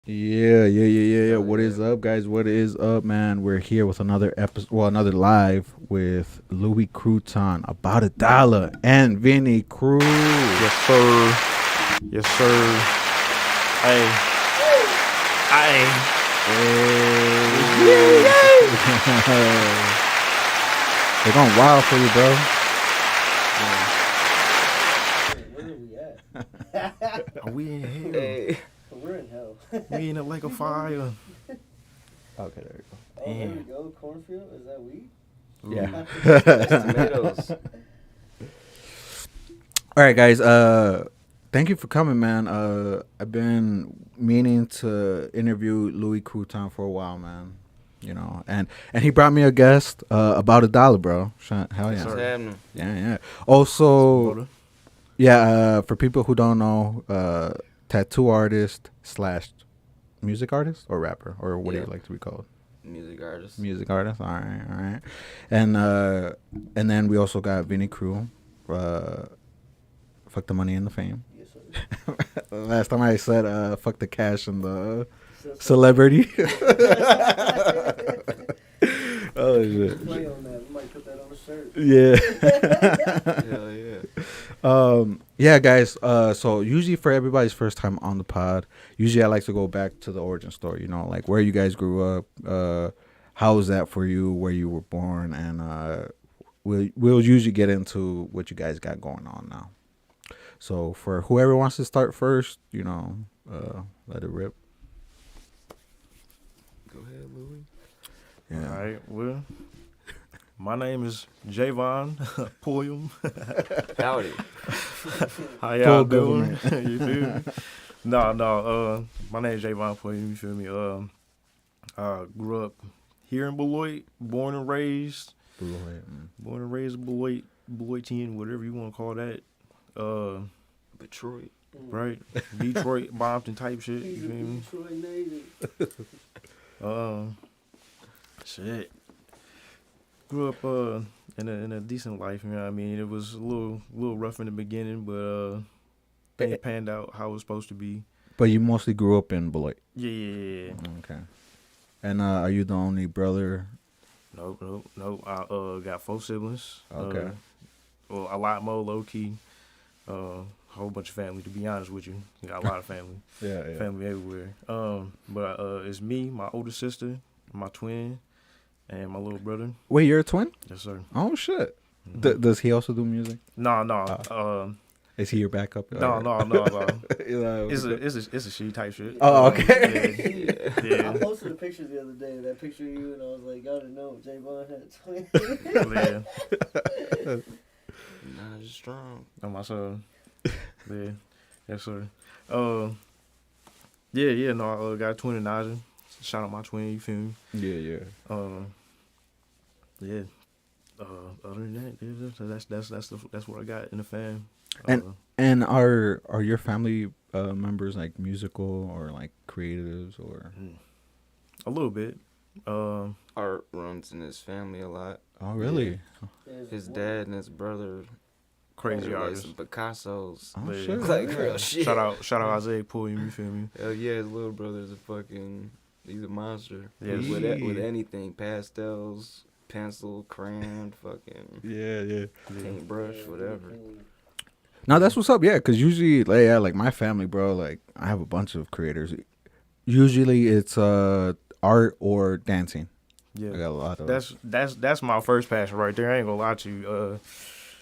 Yeah. Oh What yeah. is up, guys? What is up, man? We're here with another episode, well, another live with Louie Cruton, about $1, and Vinny Kr3w. Yes, sir. Yes, sir. Hey, hey. They're going wild for you, bro. Where are we at? Are we in hell? Hey. We're in hell. We in a lake of fire. Okay, there you go. Oh, there we go. Cornfield? Is that wheat? Yeah. That's tomatoes. All right, guys. Thank you for coming, man. I've been meaning to interview Louie Cruton for a while, man. You know, and he brought me a guest, about $1, bro. Hell What's yeah. happening? Yeah. Also, yeah, for people who don't know, tattoo artist / music artist or rapper, or what do you like to be called? Music artist. Music artist. All right. And then we also got Vinny Kr3w. Fuck the money and the fame. Yes, sir. Last time I said fuck the cash and the celebrity. Oh shit. Play on that. We might put that on a shirt. Yeah. Hell yeah. Yeah, guys. So usually for everybody's first time on the pod, usually I like to go back to the origin story. You know, like where you guys grew up. How was that for you? Where you were born, and we'll usually get into what you guys got going on now. So for whoever wants to start first, you know, let it rip. Go ahead, Louie. Yeah. All right. Well, my name is Javon Pulliam. Howdy. How y'all Full doing? government. You feel me? No. My name is Javon Pulliam. You feel me? I grew up here in Beloit, born and raised in Beloit, Beloitian, whatever you want to call that. Detroit. Right? Detroit, Bompton type shit. You He's a feel me? Detroit native. Shit. Grew up in a decent life, you know what I mean? It was a little rough in the beginning, but it panned out how it was supposed to be. But you mostly grew up in Beloit. Yeah. Okay. And are you the only brother? Nope. I got 4 siblings. Okay. Well, a lot more low key. Whole bunch of family, to be honest with you. Got a lot of family. Yeah. Family everywhere. But it's me, my older sister, my twin, and my little brother. Wait, you're a twin? Yes, sir. Oh shit. Mhm. Does he also do music? No. Is he your backup? No. You know, It's a she type shit. Oh, okay. I Yeah. posted a picture the other day. That picture of you, and I was like, y'all didn't know Javon had a twin. Yeah. Nah, just strong. On my son. Yeah. Yes, sir. Yeah. No, I got a twin and Naja. Shout out my twin. You feel me? Yeah. Yeah. Other than that, that's what I got in the fam. And are your family members like musical or like creatives or? A little bit. Art runs in his family a lot. Oh really? His dad and his brother Crazy like artist. some Picassos. Oh Yeah. shit. Like real shit. Shout out ZAE Pulliam. You feel me? Hell yeah, his little brother's he's a monster. Yes. With anything, pastels, pencil, crayon, fucking Yeah. paintbrush, whatever. No, that's what's up. Yeah, because usually, like my family, bro. Like I have a bunch of creators. Usually, it's art or dancing. Yeah. I got a lot of. That's my first passion right there. I ain't gonna lie to you.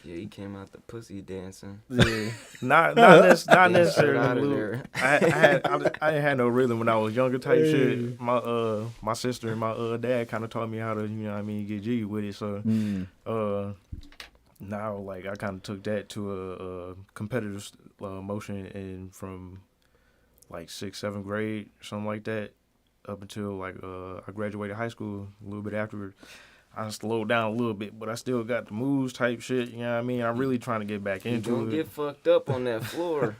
Yeah, he came out the pussy dancing. Yeah. not Straight out necessarily. of Little, there. I didn't have no rhythm when I was younger type shit. My sister and my dad kind of taught me how to, you know what I mean, get jiggy with it. So now like I kind of took that to a competitive motion, and from like 6th, 7th grade, something like that, up until like I graduated high school. A little bit afterward, I slowed down a little bit, but I still got the moves type shit. You know what I mean? I'm really trying to get back You into gonna it. get fucked up on that floor.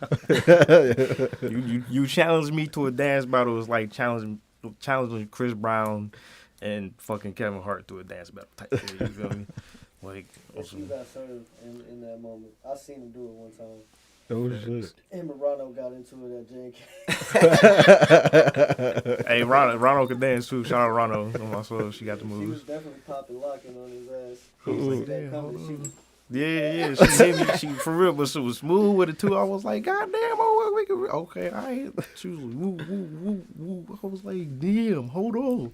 You challenged me to a dance battle. It was like challenging Chris Brown and fucking Kevin Hart to a dance battle type shit. You feel me? Like, You got served in that moment. I seen him do it one time. Oh shit. Him and Rono got into it at JK. Hey, Rono could dance too. Shout out Rono on my soul. She got the She was moves. definitely popping locking on his ass. He Ooh. was like, Damn, coming. hold She on. was Yeah. She hit me. She for real, but she was smooth with it too. I was like, God damn, oh, we can. Okay, I hit. She was like, woo, woo, woo, woo. I was like, damn, hold on.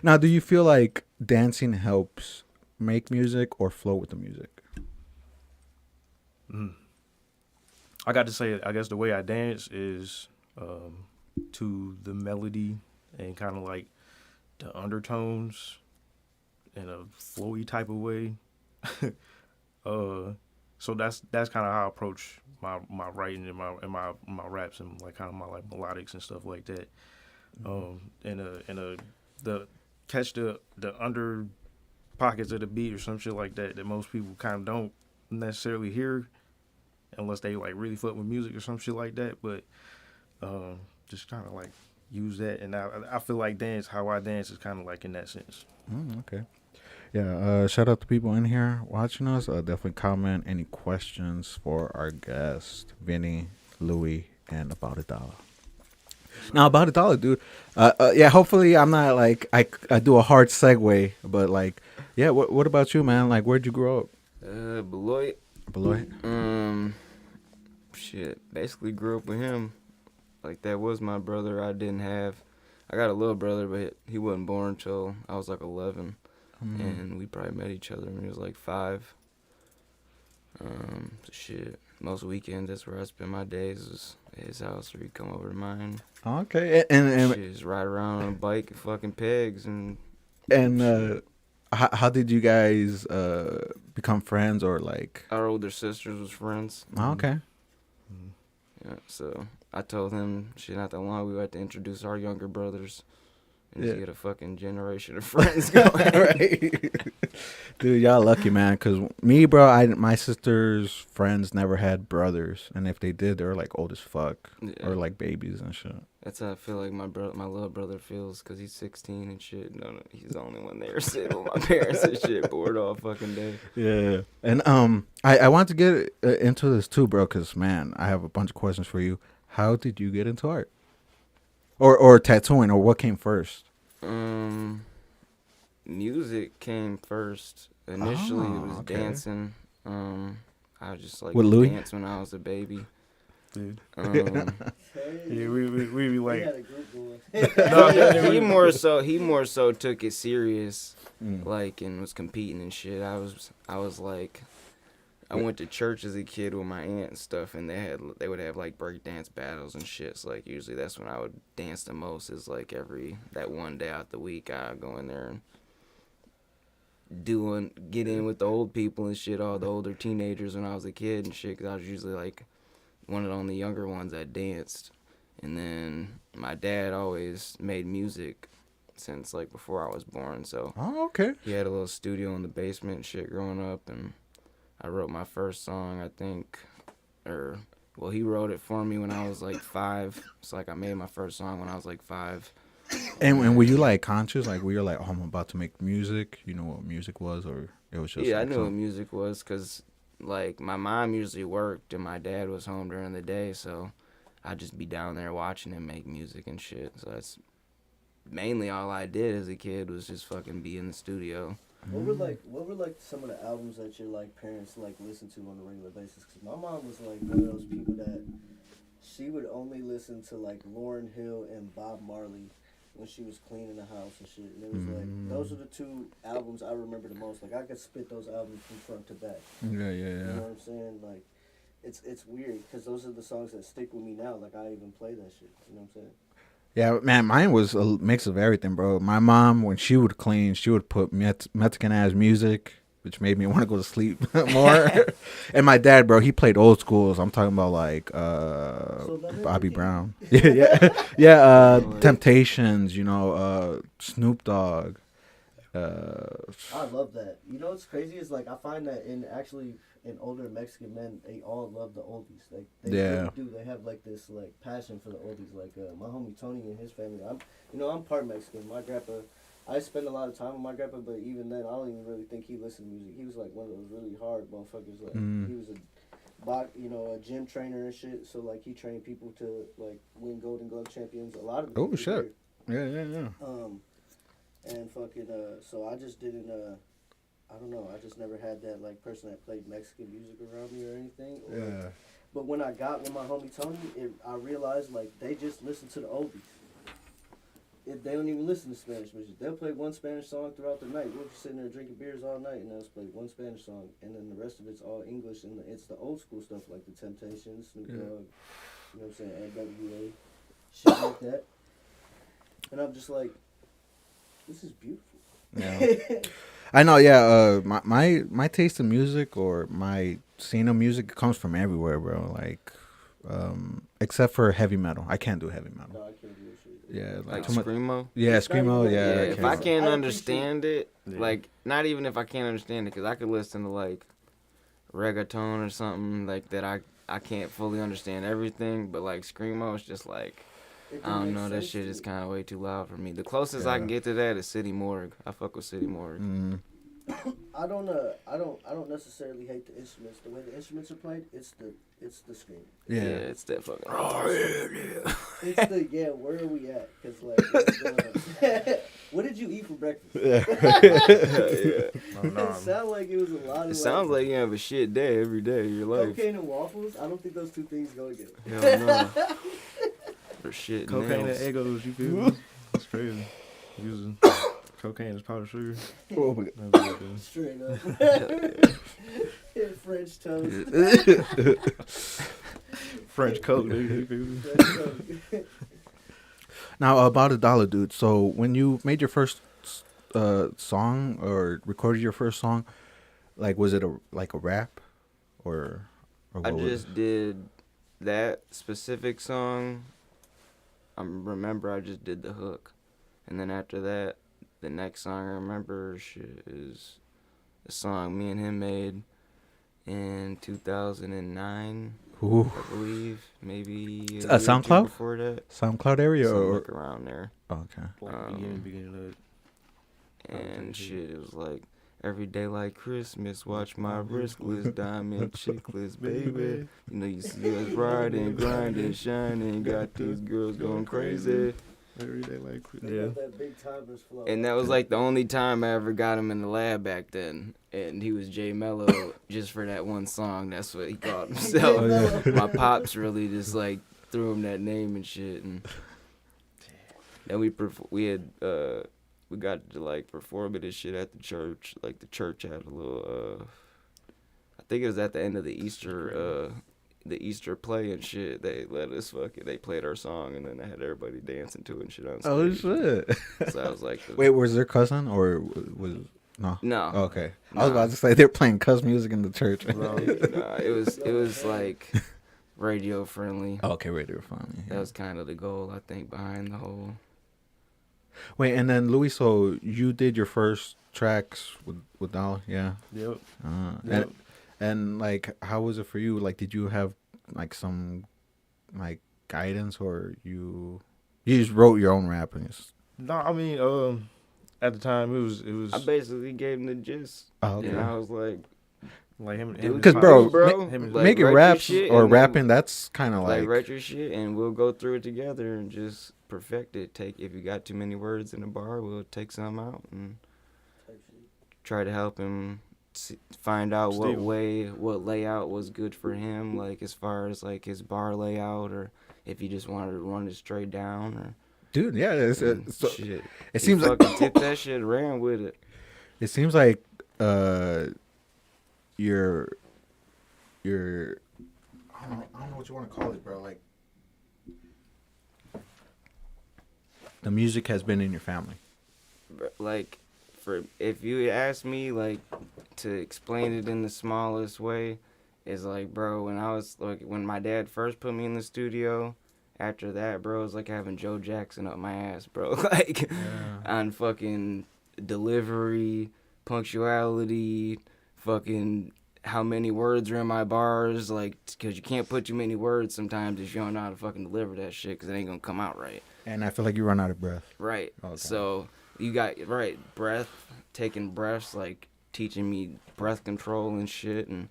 Now, do you feel like dancing helps make music or flow with the music? I got to say, I guess the way I dance is to the melody and kind of like the undertones in a flowy type of way. So that's kind of how I approach my writing and my raps and like kind of my like melodics and stuff like that. The catch the under pockets of the beat or some shit like that most people kind of don't necessarily hear unless they like really fuck with music or some shit like that. But just kind of like use that, and I feel like how I dance is kind of like in that sense. Okay. Yeah, shout out to people in here watching us. Definitely comment any questions for our guest, Vinny, Louie, and About a Dollar. Now, About a Dollar, dude. Yeah, hopefully I'm not like, I do a hard segue, but like, yeah, what about you, man? Like, where'd you grow up? Beloit. Beloit? Shit. Basically grew up with him. Like, that was my brother. I got a little brother, but he wasn't born until I was like 11. And we probably met each other when he was like 5. Shit. Most weekends, that's where I spend my days, is at his house, or he'd come over to mine. Okay. And Shit, just ride around on a bike and fucking pegs and how did you guys become friends, or like? our older sisters was friends. Okay. Yeah, so I told him, shit, not that long, we had to introduce our younger brothers and Yeah. get a fucking generation of friends going. Right. Dude, y'all lucky, man, because me, bro, my sister's friends never had brothers, and if they did, they were like old as fuck, Yeah. or like babies and shit. That's how I feel like my little brother feels, because he's 16 and shit. No, he's the only one there sitting with my parents and shit, bored all fucking day. Yeah. And I want to get into this too, bro, because, man, I have a bunch of questions for you. How did you get into art? Or tattooing, or what came first? Music came first. Initially, it was okay. dancing. I just like With to Louie? dance when I was a baby. Dude. Hey, Yeah, we be we like, had a group going. He more so took it serious, like, and was competing and shit. I was like, I went to church as a kid with my aunt and stuff, and they would have like break dance battles and shit. So like usually that's when I would dance the most. Is like that one day out the week I'd go in there and get in with the old people and shit, all the older teenagers when I was a kid and shit. 'Cause I was usually like one of the only younger ones that danced. And then my dad always made music since like before I was born. So Oh, okay. he had a little studio in the basement and shit growing up, and I wrote my first song, I think, he wrote it for me when I was like 5. It's like I made my first song when I was like 5. And were you like conscious? Like, were you like, oh, I'm about to make music? You know what music was, or it was just? Yeah, like I knew what music was, because like my mom usually worked and my dad was home during the day, so I'd just be down there watching him make music and shit. So that's mainly all I did as a kid, was just fucking be in the studio. What were like some of the albums that your like parents like listen to on a regular basis? Because my mom was like one of those people that she would only listen to like Lauryn Hill and Bob Marley when she was cleaning the house and shit. And it was like those are the 2 albums I remember the most. Like I could spit those albums from front to back. Yeah. You know what I'm saying? Like it's weird because those are the songs that stick with me now. Like I even play that shit. You know what I'm saying? Yeah, man, mine was a mix of everything, bro. My mom, when she would clean, she would put Mexican ass music, which made me want to go to sleep more. And my dad, bro, he played old schools. I'm talking about like Bobby Brown. Yeah. Temptations, Snoop Dogg. I love that. You know what's crazy is like I find that in older Mexican men, they all love the oldies. Like they really do. They have like this like passion for the oldies. Like my homie Tony and his family. I'm part Mexican. My grandpa, I spend a lot of time with my grandpa, but even then I don't even really think he listened to music. He was like one of those really hard motherfuckers. Like he was a a gym trainer and shit. So like he trained people to like win Golden Glove champions. A lot of them. Oh shit. Yeah. And fucking so I just didn't I don't know. I just never had that like person that played Mexican music around me or anything. Yeah. But when I got with my homie Tony, I realized like they just listen to the oldies. They don't even listen to Spanish music. They'll play one Spanish song throughout the night. We'll be sitting there drinking beers all night, and they'll play one Spanish song, and then the rest of it's all English, and it's the old school stuff like the Temptations, Snoop Dogg, you know what I'm saying, NWA, shit like that. And I'm just like, this is beautiful. Yeah. I know. Yeah. My taste in music or my scene of music comes from everywhere, bro. Like, except for heavy metal. I can't do heavy metal. No, I can't do this shit. Yeah, Like too much. screamo. Yeah, screamo. Yeah. If I can't I understand it, Yeah. like not even if I can't understand it, because I could listen to like reggaeton or something like that. I can't fully understand everything, but like screamo is just like It I don't make know. That sense shit to is me. kind of way too loud for me. The closest I can get to that is City Morgue. I fuck with City Morgue. Mm. I don't necessarily hate the instruments. The way the instruments are played, it's the scream. Yeah. It's that fucking. It's the where are we at? Cause like, what's going on? What did you eat for breakfast? Oh, no. It sounded like it was a lot of. It sounds like you have a shit day every day of your life. cocaine and waffles. I don't think those two things go together. Hell no. For shit. Cocaine nails. and egos, you feel me? That's crazy. Using cocaine as powdered sugar. Oh my God. That's what it is. Straight up. French toast. French coke, nigga. You feel me? French toast. Now about $1, dude. So when you made your first song or recorded your first song, like was it a rap or I what was just did that specific song. I remember I just did the hook, and then after that, the next song I remember shit is a song me and him made in 2009, Ooh. I believe, maybe a A year or two SoundCloud? before that, SoundCloud area something or like around there. okay. Like beginning of And shit, it was like every day like Christmas, watch my wristless, diamond chickless, baby. You know, you see us riding, grinding, shining, got these girls going crazy. every day like They got that big timers flow. And that was like the only time I ever got him in the lab back then. And he was J Mello just for that one song. That's what he called himself. J-Mello. My pops really just like threw him that name and shit. And then we got to like perform it and shit at the church. Like the church had a little I think it was at the end of the Easter play and shit. They let us they played our song and then they had everybody dancing to it and shit on stage. Oh shit! So I was like, Wait, was their cousin or was no? no. Oh, okay, I Nah. was about to say they're playing cuss music in the church. Nah, it was like radio friendly. Okay, radio fine. That was kind of the goal, I think, behind the whole. Wait, and then Louis, so you did your first tracks with Dollar, yeah. Yep. And, and like, how was it for you? Like, did you have like some like guidance, or you just wrote your own rap and just? No, I mean, at the time it was I basically gave him the gist. Oh, okay. And I was like, like him. Because, bro, him like, making write your raps shit or and then- rapping, that's kind of like, like write your shit and we'll go through it together and just perfect it. If you got too many words in a bar, we'll take some out and try to help him find out what layout was good for him, like as far as like his bar layout, or if he just wanted to run it straight down, or dude, yeah. shit. It seems like fucking tipped that shit, ran with it. it seems like your I don't know what you want to call it, bro. Like the music has been in your family. Like, if you ask me, like, to explain it in the smallest way, is like, bro, when my dad first put me in the studio, after that, bro, it's like having Joe Jackson up my ass, bro. Like, on fucking delivery, punctuality, fucking how many words are in my bars, like, because you can't put too many words sometimes if you don't know how to fucking deliver that shit, because it ain't gonna come out right. And I feel like you run out of breath. Right. Okay. So you got breath, taking breaths, like teaching me breath control and shit, and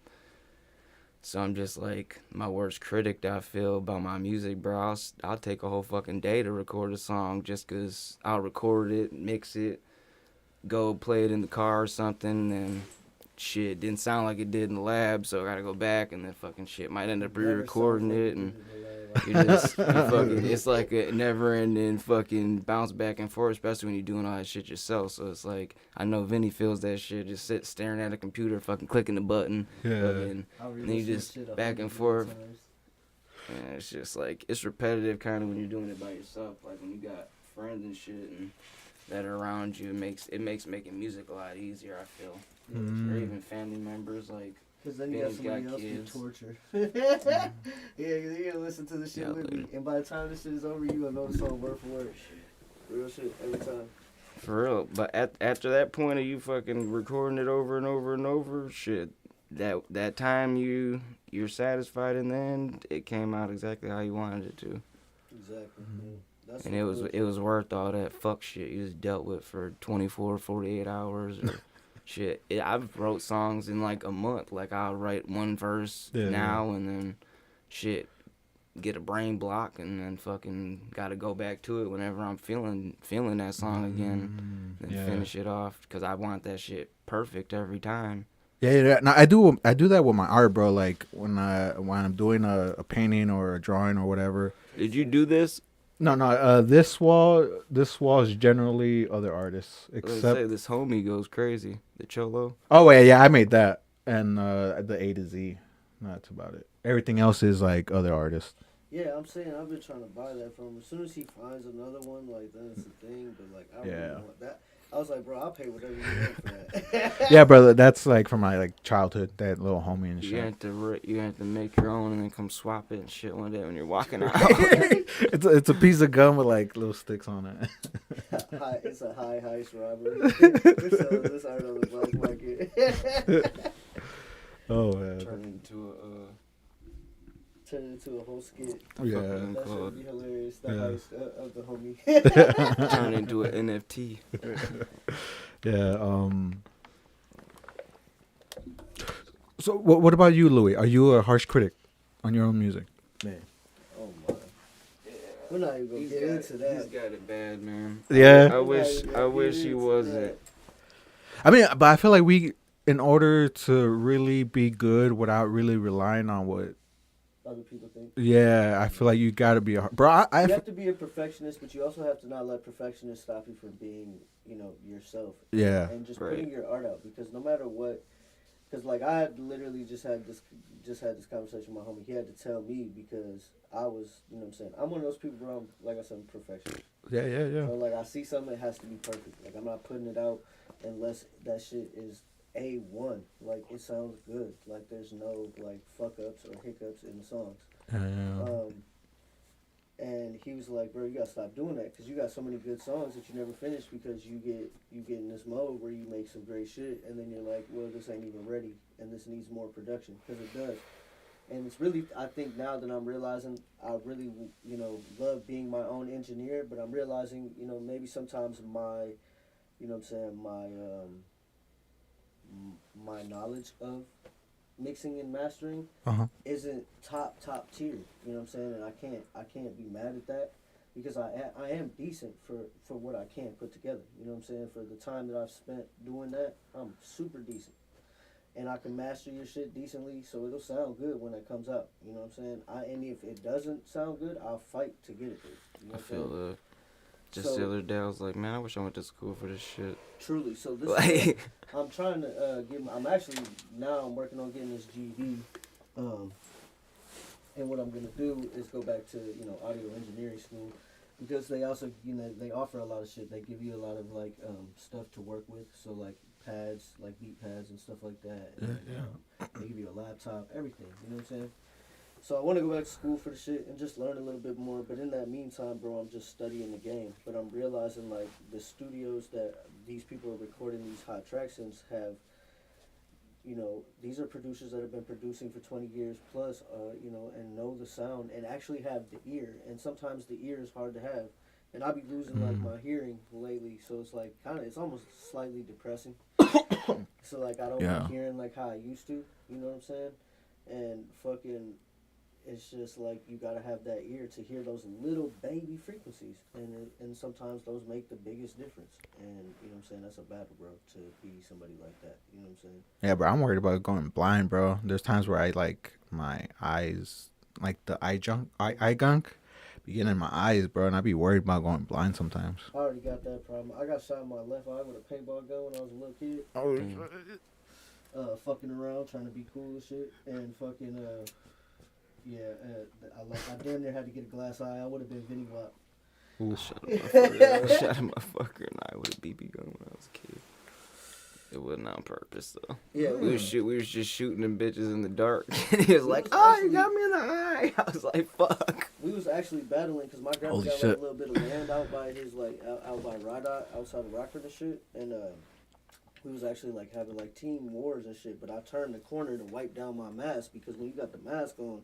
So I'm just like my worst critic that I feel about my music, bro. I'll take a whole fucking day to record a song just 'cause I'll record it, mix it, go play it in the car or something, and shit didn't sound like it did in the lab, so I gotta go back and then fucking shit might end up re-recording it, and you fucking, it's like a never-ending fucking bounce back and forth, especially when you're doing all that shit yourself. So it's like I know Vinny feels that shit, just sit staring at a computer, fucking clicking the button, and then you just back and forth. And it's just like it's repetitive kind of when you're doing it by yourself. Like when you got friends and shit and that are around you, it makes making music a lot easier, I feel. Or even family members, like. Because then you got somebody else to torture. Yeah, you're gonna listen to the shit with me, and by the time this shit is over, you gonna know the song word for word. Real shit every time. For real, but after that point of you fucking recording it over and over and over, shit, that time you're satisfied in the end, it came out exactly how you wanted it to. Exactly. That's and it was worth all that fuck shit you just dealt with for 24, 48 hours or. Shit, I've wrote songs in like a month. Like I'll write one verse now and then, shit, get a brain block and then fucking gotta go back to it whenever I'm feeling that song again and finish it off because I want that shit perfect every time. Yeah. No, I do that with my art, bro. Like when I'm doing a painting or a drawing or whatever. Did you do this? No. This wall is generally other artists. Except Let's say this homie goes crazy. The Cholo. Oh yeah, I made that and the A to Z. That's about it. Everything else is like other artists. Yeah, I'm saying I've been trying to buy that from him. As soon as he finds another one, like then it's a thing. But like I really want that. I was like, bro, I'll pay whatever you want for that. Yeah, brother, that's like from my like childhood. That little homie and shit. You have to make your own and then come swap it and shit one day when you're walking out. It's a piece of gum with like little sticks on it. It's a high heist robbery. We're selling this art on the black market. Oh man. Turn it into a whole skit. Yeah. That should be hilarious. The heist of the homie. Turn into an NFT. Yeah. So what about you, Louie? Are you a harsh critic on your own music? Man. Oh my. We're not even gonna get into that. He's got it bad, man. Yeah. I wish he wasn't. I mean, but I feel like in order to really be good without really relying on what other people think. Yeah, I feel like you gotta be bro. You have to be a perfectionist, but you also have to not let perfectionists stop you from being, yourself. Yeah. And just putting your art out, because no matter what, because like I had literally just had this conversation with my homie. He had to tell me because I was, you know what I'm saying. I'm one of those people, bro. Like I said, I'm a perfectionist. Yeah. So like I see something, it has to be perfect. Like I'm not putting it out unless that shit is A1. Like it sounds good. Like there's no like fuck ups or hiccups in the songs. And he was like, bro, you gotta stop doing that because you got so many good songs that you never finish because you get in this mode where you make some great shit and then you're like, well, this ain't even ready and this needs more production, because it does. And it's really, I think now that I'm realizing, I really, love being my own engineer, but I'm realizing, maybe sometimes my, my knowledge of mixing and mastering isn't top tier. You know what I'm saying? And I can't be mad at that because I am decent for what I can put together. You know what I'm saying? For the time that I've spent doing that, I'm super decent. And I can master your shit decently, so it'll sound good when it comes out. You know what I'm saying? And if it doesn't sound good, I'll fight to get it there. You know what I feel that. Just the other day, I was like, man, I wish I went to school for this shit. Truly. So this is, I'm trying to I'm working on getting this GED. And what I'm going to do is go back to, audio engineering school, because they also, they offer a lot of shit. They give you a lot of, like, stuff to work with. So, like, pads, like beat pads and stuff like that. And, they give you a laptop, everything. You know what I'm saying? So I want to go back to school for the shit and just learn a little bit more. But in that meantime, bro, I'm just studying the game. But I'm realizing, like, the studios that these people are recording these hot tracks in have, these are producers that have been producing for 20 years plus, and know the sound and actually have the ear. And sometimes the ear is hard to have. And I be losing, like, my hearing lately. So it's, like, it's almost slightly depressing. So, like, I don't be hearing, like, how I used to. You know what I'm saying? and fucking, it's just like you gotta have that ear to hear those little baby frequencies, and sometimes those make the biggest difference. And you know what I'm saying, that's a battle, bro, to be somebody like that. You know what I'm saying? Yeah, bro, I'm worried about going blind, bro. There's times where I like my eyes, like the eye gunk, be getting in my eyes, bro, and I be worried about going blind sometimes. I already got that problem. I got shot in my left eye with a paintball gun when I was a little kid. Oh, Fucking around, trying to be cool and shit, and fucking I damn near had to get a glass eye. I would have been Vinny Kr3w. I shot a motherfucker in the eye with a BB gun when I was a kid. It wasn't on purpose though. Yeah, we was just shooting them bitches in the dark. And he was like, "Oh, you got me in the eye." I was like, "Fuck." We was actually battling because my grandpa got like, a little bit of land out by his like out by Rada, outside of Rockford and shit, and we was actually like having like team wars and shit. But I turned the corner to wipe down my mask because when you got the mask on,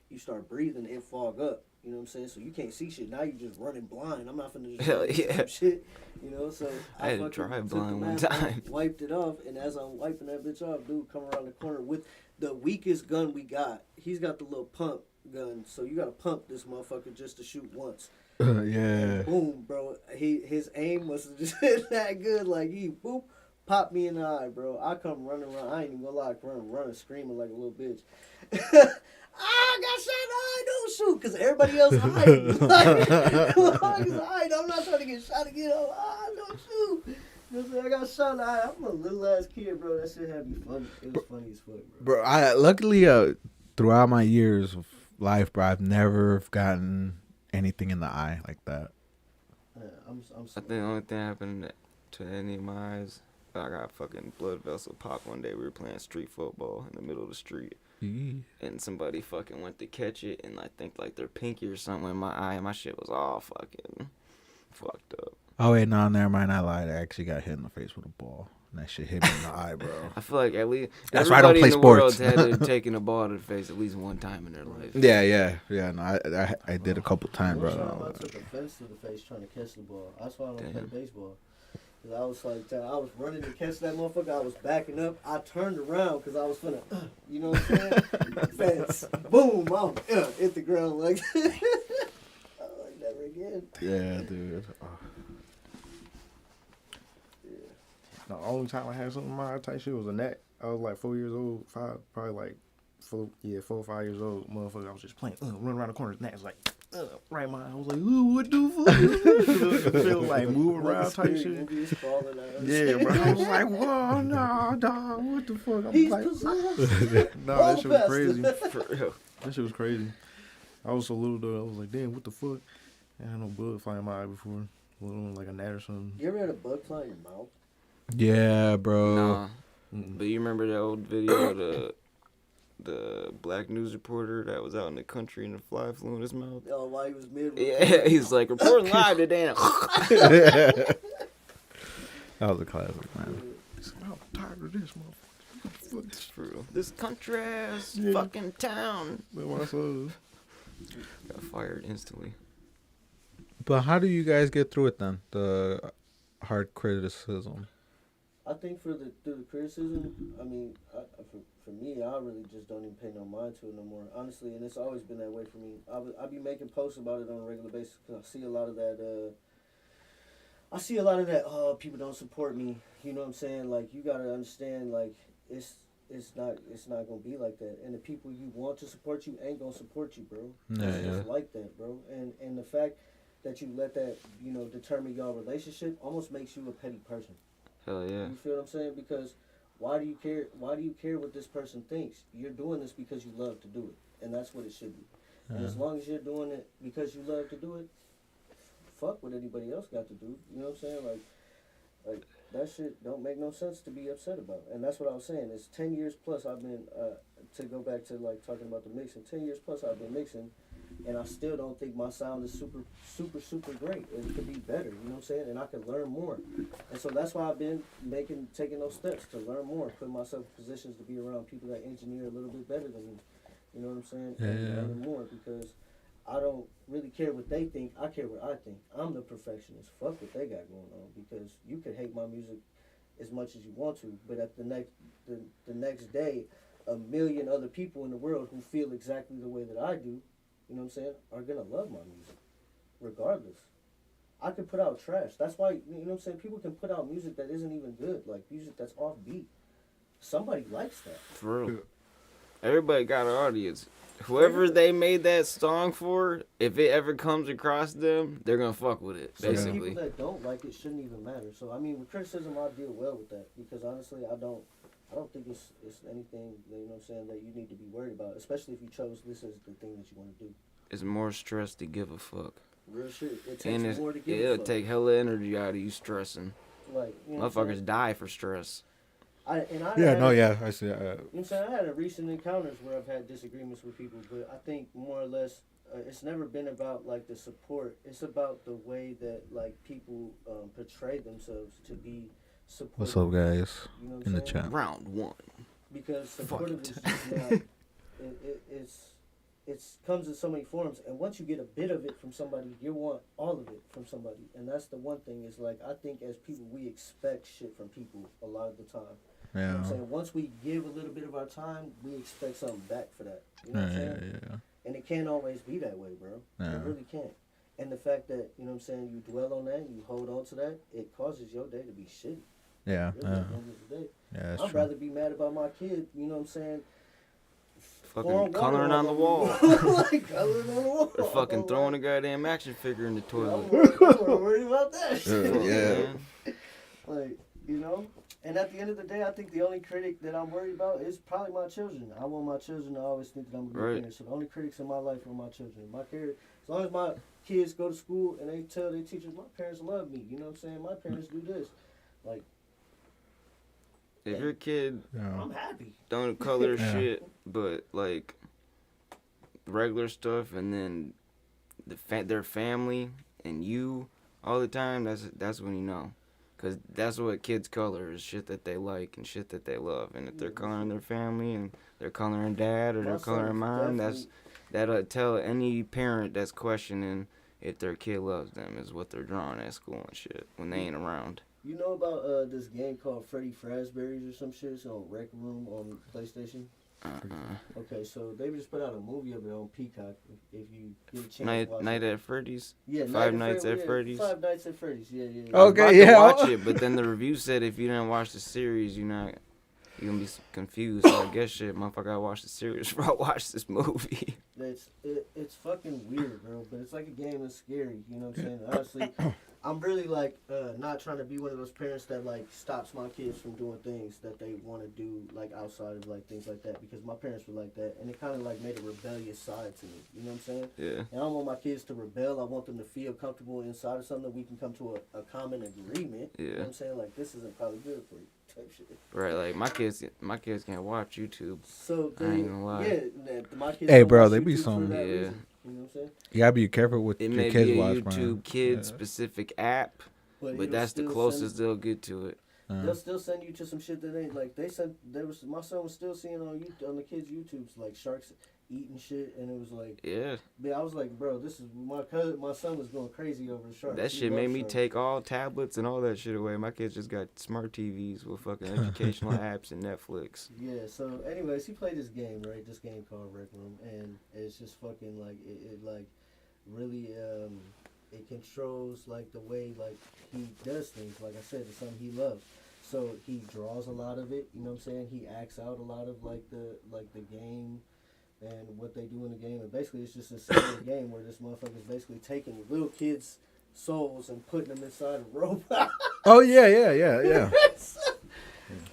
you start breathing, it fog up. You know what I'm saying? So you can't see shit. Now you just running blind. I'm not finna just Hell yeah. some shit. You know, so I had to drive blind one time. Wiped it off, and as I'm wiping that bitch off, dude come around the corner with the weakest gun we got. He's got the little pump gun, so you gotta pump this motherfucker just to shoot once. yeah. And boom, bro. His aim was just that good. Like he boop, popped me in the eye, bro. I come running around. I ain't even gonna lie, running, screaming like a little bitch. I got shot in the eye, don't shoot, because everybody else hiding. I'm not trying to get shot again. Don't shoot. I got shot in the eye. I'm a little ass kid, bro. That shit had me funny. It was funny as fuck, bro. Bro, I luckily throughout my years of life, bro, I've never gotten anything in the eye like that. Yeah, I'm I think the only thing that happened to any of my eyes, I got a fucking blood vessel pop one day. We were playing street football in the middle of the street. And somebody fucking went to catch it, and I think like their pinky or something in my eye, and my shit was all fucking fucked up. Oh wait, no, never mind. I lied. I actually got hit in the face with a ball, and that shit hit me in the eye, bro. I feel like at least that's why I don't play sports. Everybody in the world had taken a ball to the face at least one time in their life. Yeah. No, I did a couple times, bro. I took offense to the face trying to catch the ball. That's why I don't play baseball. Cause I was like, I was running to catch that motherfucker. I was backing up. I turned around because I was finna, you know what I'm saying? Fence, boom, I'm hit the ground like that. I was like, never again. Yeah, dude. Oh. Yeah. The only time I had something in my eye type shit was a gnat. I was like 4 years old, probably like 4 or 5 years old. Motherfucker, I was just playing, running around the corner. Gnat was like, right in my eye. I was like, ooh, what the fuck? Feel like moving around type shit. Yeah, bro. I was like, whoa, no, dog, what the fuck? I'm He's like, possessed. nah, that shit was crazy. For real. That shit was crazy. I was so little though. I was like, damn, what the fuck? I had no bug flying in my eye before. Like a gnat or something. You ever had a bug fly in your mouth? Yeah, bro. Nah. But you remember that old video of the black news reporter that was out in the country and the fly flew in his mouth? Oh, while he was mid. Yeah, he's like, reporting live today. That was a classic, man. I'm tired of this motherfucker. It's true. This country ass fucking town. That's what I said. Got fired instantly. But how do you guys get through it then? The hard criticism. I think through the criticism, I mean, for me, I really just don't even pay no mind to it no more, honestly. And it's always been that way for me. I be making posts about it on a regular basis because I see a lot of that. People don't support me. You know what I'm saying? Like, you gotta understand, like, it's not gonna be like that. And the people you want to support you ain't gonna support you, bro. It's just like that, bro. And the fact that you let that, determine your relationship almost makes you a petty person. Hell yeah. You feel what I'm saying? Because why do you care? Why do you care what this person thinks? You're doing this because you love to do it, and that's what it should be. And as long as you're doing it because you love to do it, fuck what anybody else got to do. You know what I'm saying? Like that shit don't make no sense to be upset about. And that's what I was saying. It's 10 years plus I've been to go back to like talking about the mixing. 10 years plus I've been mixing. And I still don't think my sound is super great. It could be better, you know what I'm saying? And I could learn more. And so that's why I've been taking those steps to learn more, putting myself in positions to be around people that engineer a little bit better than me. You know what I'm saying? And learning more, because I don't really care what they think. I care what I think. I'm the perfectionist. Fuck what they got going on, because you can hate my music as much as you want to, but at the next day, a million other people in the world who feel exactly the way that I do, you know what I'm saying, are gonna love my music, regardless. I could put out trash. That's why, you know what I'm saying, people can put out music that isn't even good, like music that's offbeat. Somebody likes that. For real. Everybody got an audience. Whoever they made that song for, if it ever comes across them, they're gonna fuck with it, So the basically. people that don't like it shouldn't even matter. So I mean, with criticism, I deal well with that because honestly, I don't think it's anything that, you know what I'm saying, that you need to be worried about, especially if you chose this as the thing that you want to do. It's more stress to give a fuck. Real shit. It And takes more to give a it'll fuck. take hella energy out of you stressing. Like, you know what I'm saying? Motherfuckers die for stress. I see. You know what I'm saying? I had a recent encounters where I've had disagreements with people, but I think more or less it's never been about like the support. It's about the way that like people portray themselves to be supportive. What's up, guys? You know what In I'm the saying? chat. Round one. Because supportive is just not. It's comes in so many forms, and once you get a bit of it from somebody, you want all of it from somebody, and that's the one thing is like I think as people we expect shit from people a lot of the time. You know what I'm Yeah. saying? Once we give a little bit of our time, we expect something back for that. You know what I'm saying? Yeah. And it can't always be that way, bro. Yeah. It really can't. And the fact that, you know what I'm saying, you dwell on that, you hold on to that, it causes your day to be shitty. Yeah. Really, at the end of the day. Yeah, that's I'd true. rather be mad about my kid, you know what I'm saying? Fucking pouring water coloring on the wall. like coloring on the wall. Or fucking throwing a goddamn action figure in the I'm toilet. more worried about that shit. Man. Like, you know? And at the end of the day, I think the only critic that I'm worried about is probably my children. I want my children to always think that I'm a good Right. parent. So the only critics in my life are my children. My parents, as long as my kids go to school and they tell their teachers, my parents love me. You know what I'm saying? My parents do this. Like, If your kid Yeah. I'm happy. don't color Yeah. shit, but like regular stuff, and then their family and you all the time, that's when you know. Because that's what kids color is shit that they like and shit that they love. And if they're Yeah, coloring their family and they're coloring dad or My they're son coloring is mom, definitely- that'll tell any parent that's questioning if their kid loves them is what they're drawing at school and shit when they ain't around. You know about this game called Freddy Fazbear's or some shit? It's on Rec Room on PlayStation. Okay, so they just put out a movie of it on Peacock. If you get a chance, to watch Night it. at Freddy's. Yeah, Five Nights at Freddy's. Five Nights at Freddy's. Yeah. I was Okay, about to yeah. watch it, but then the review said if you didn't watch the series, you're gonna be confused. So I guess shit, motherfucker, I watched the series before I watched this movie. It's fucking weird, bro. But it's like a game that's scary. You know what I'm saying? Honestly, I'm really like not trying to be one of those parents that like stops my kids from doing things that they want to do like outside of like things like that, because my parents were like that, and it kind of like made a rebellious side to me. You know what I'm saying? Yeah. And I don't want my kids to rebel. I want them to feel comfortable inside of something that we can come to a common agreement. You know Yeah. what I'm saying? Like, this isn't probably good for you type shit. Right, like my kids can't watch YouTube. So I ain't gonna lie. yeah, my kids Hey, don't bro, watch they be YouTube for some- that Yeah. reason. You know what I'm saying? You gotta be careful with It your may kids be a watch, YouTube man. kid Yeah. specific app, but it'll that's the still closest they'll get to it. They'll still send you to some shit that ain't like they sent. My son was still seeing on the kids' YouTubes like sharks eating shit, and it was like, Yeah, I was like, bro, this is my cousin. My son was going crazy over the sharks. that He shit made loves me sharks. take all tablets and all that shit away. My kids just got smart TVs with fucking educational apps and Netflix. Yeah. So, anyways, he played this game, right? This game called Rec Room, and it's just fucking like it like really it controls like the way like he does things. Like I said, it's something he loves. So he draws a lot of it. You know what I'm saying? He acts out a lot of like the game and what they do in the game. And basically, it's just a simple game where this motherfucker's basically taking little kids' souls and putting them inside a robot. Oh yeah.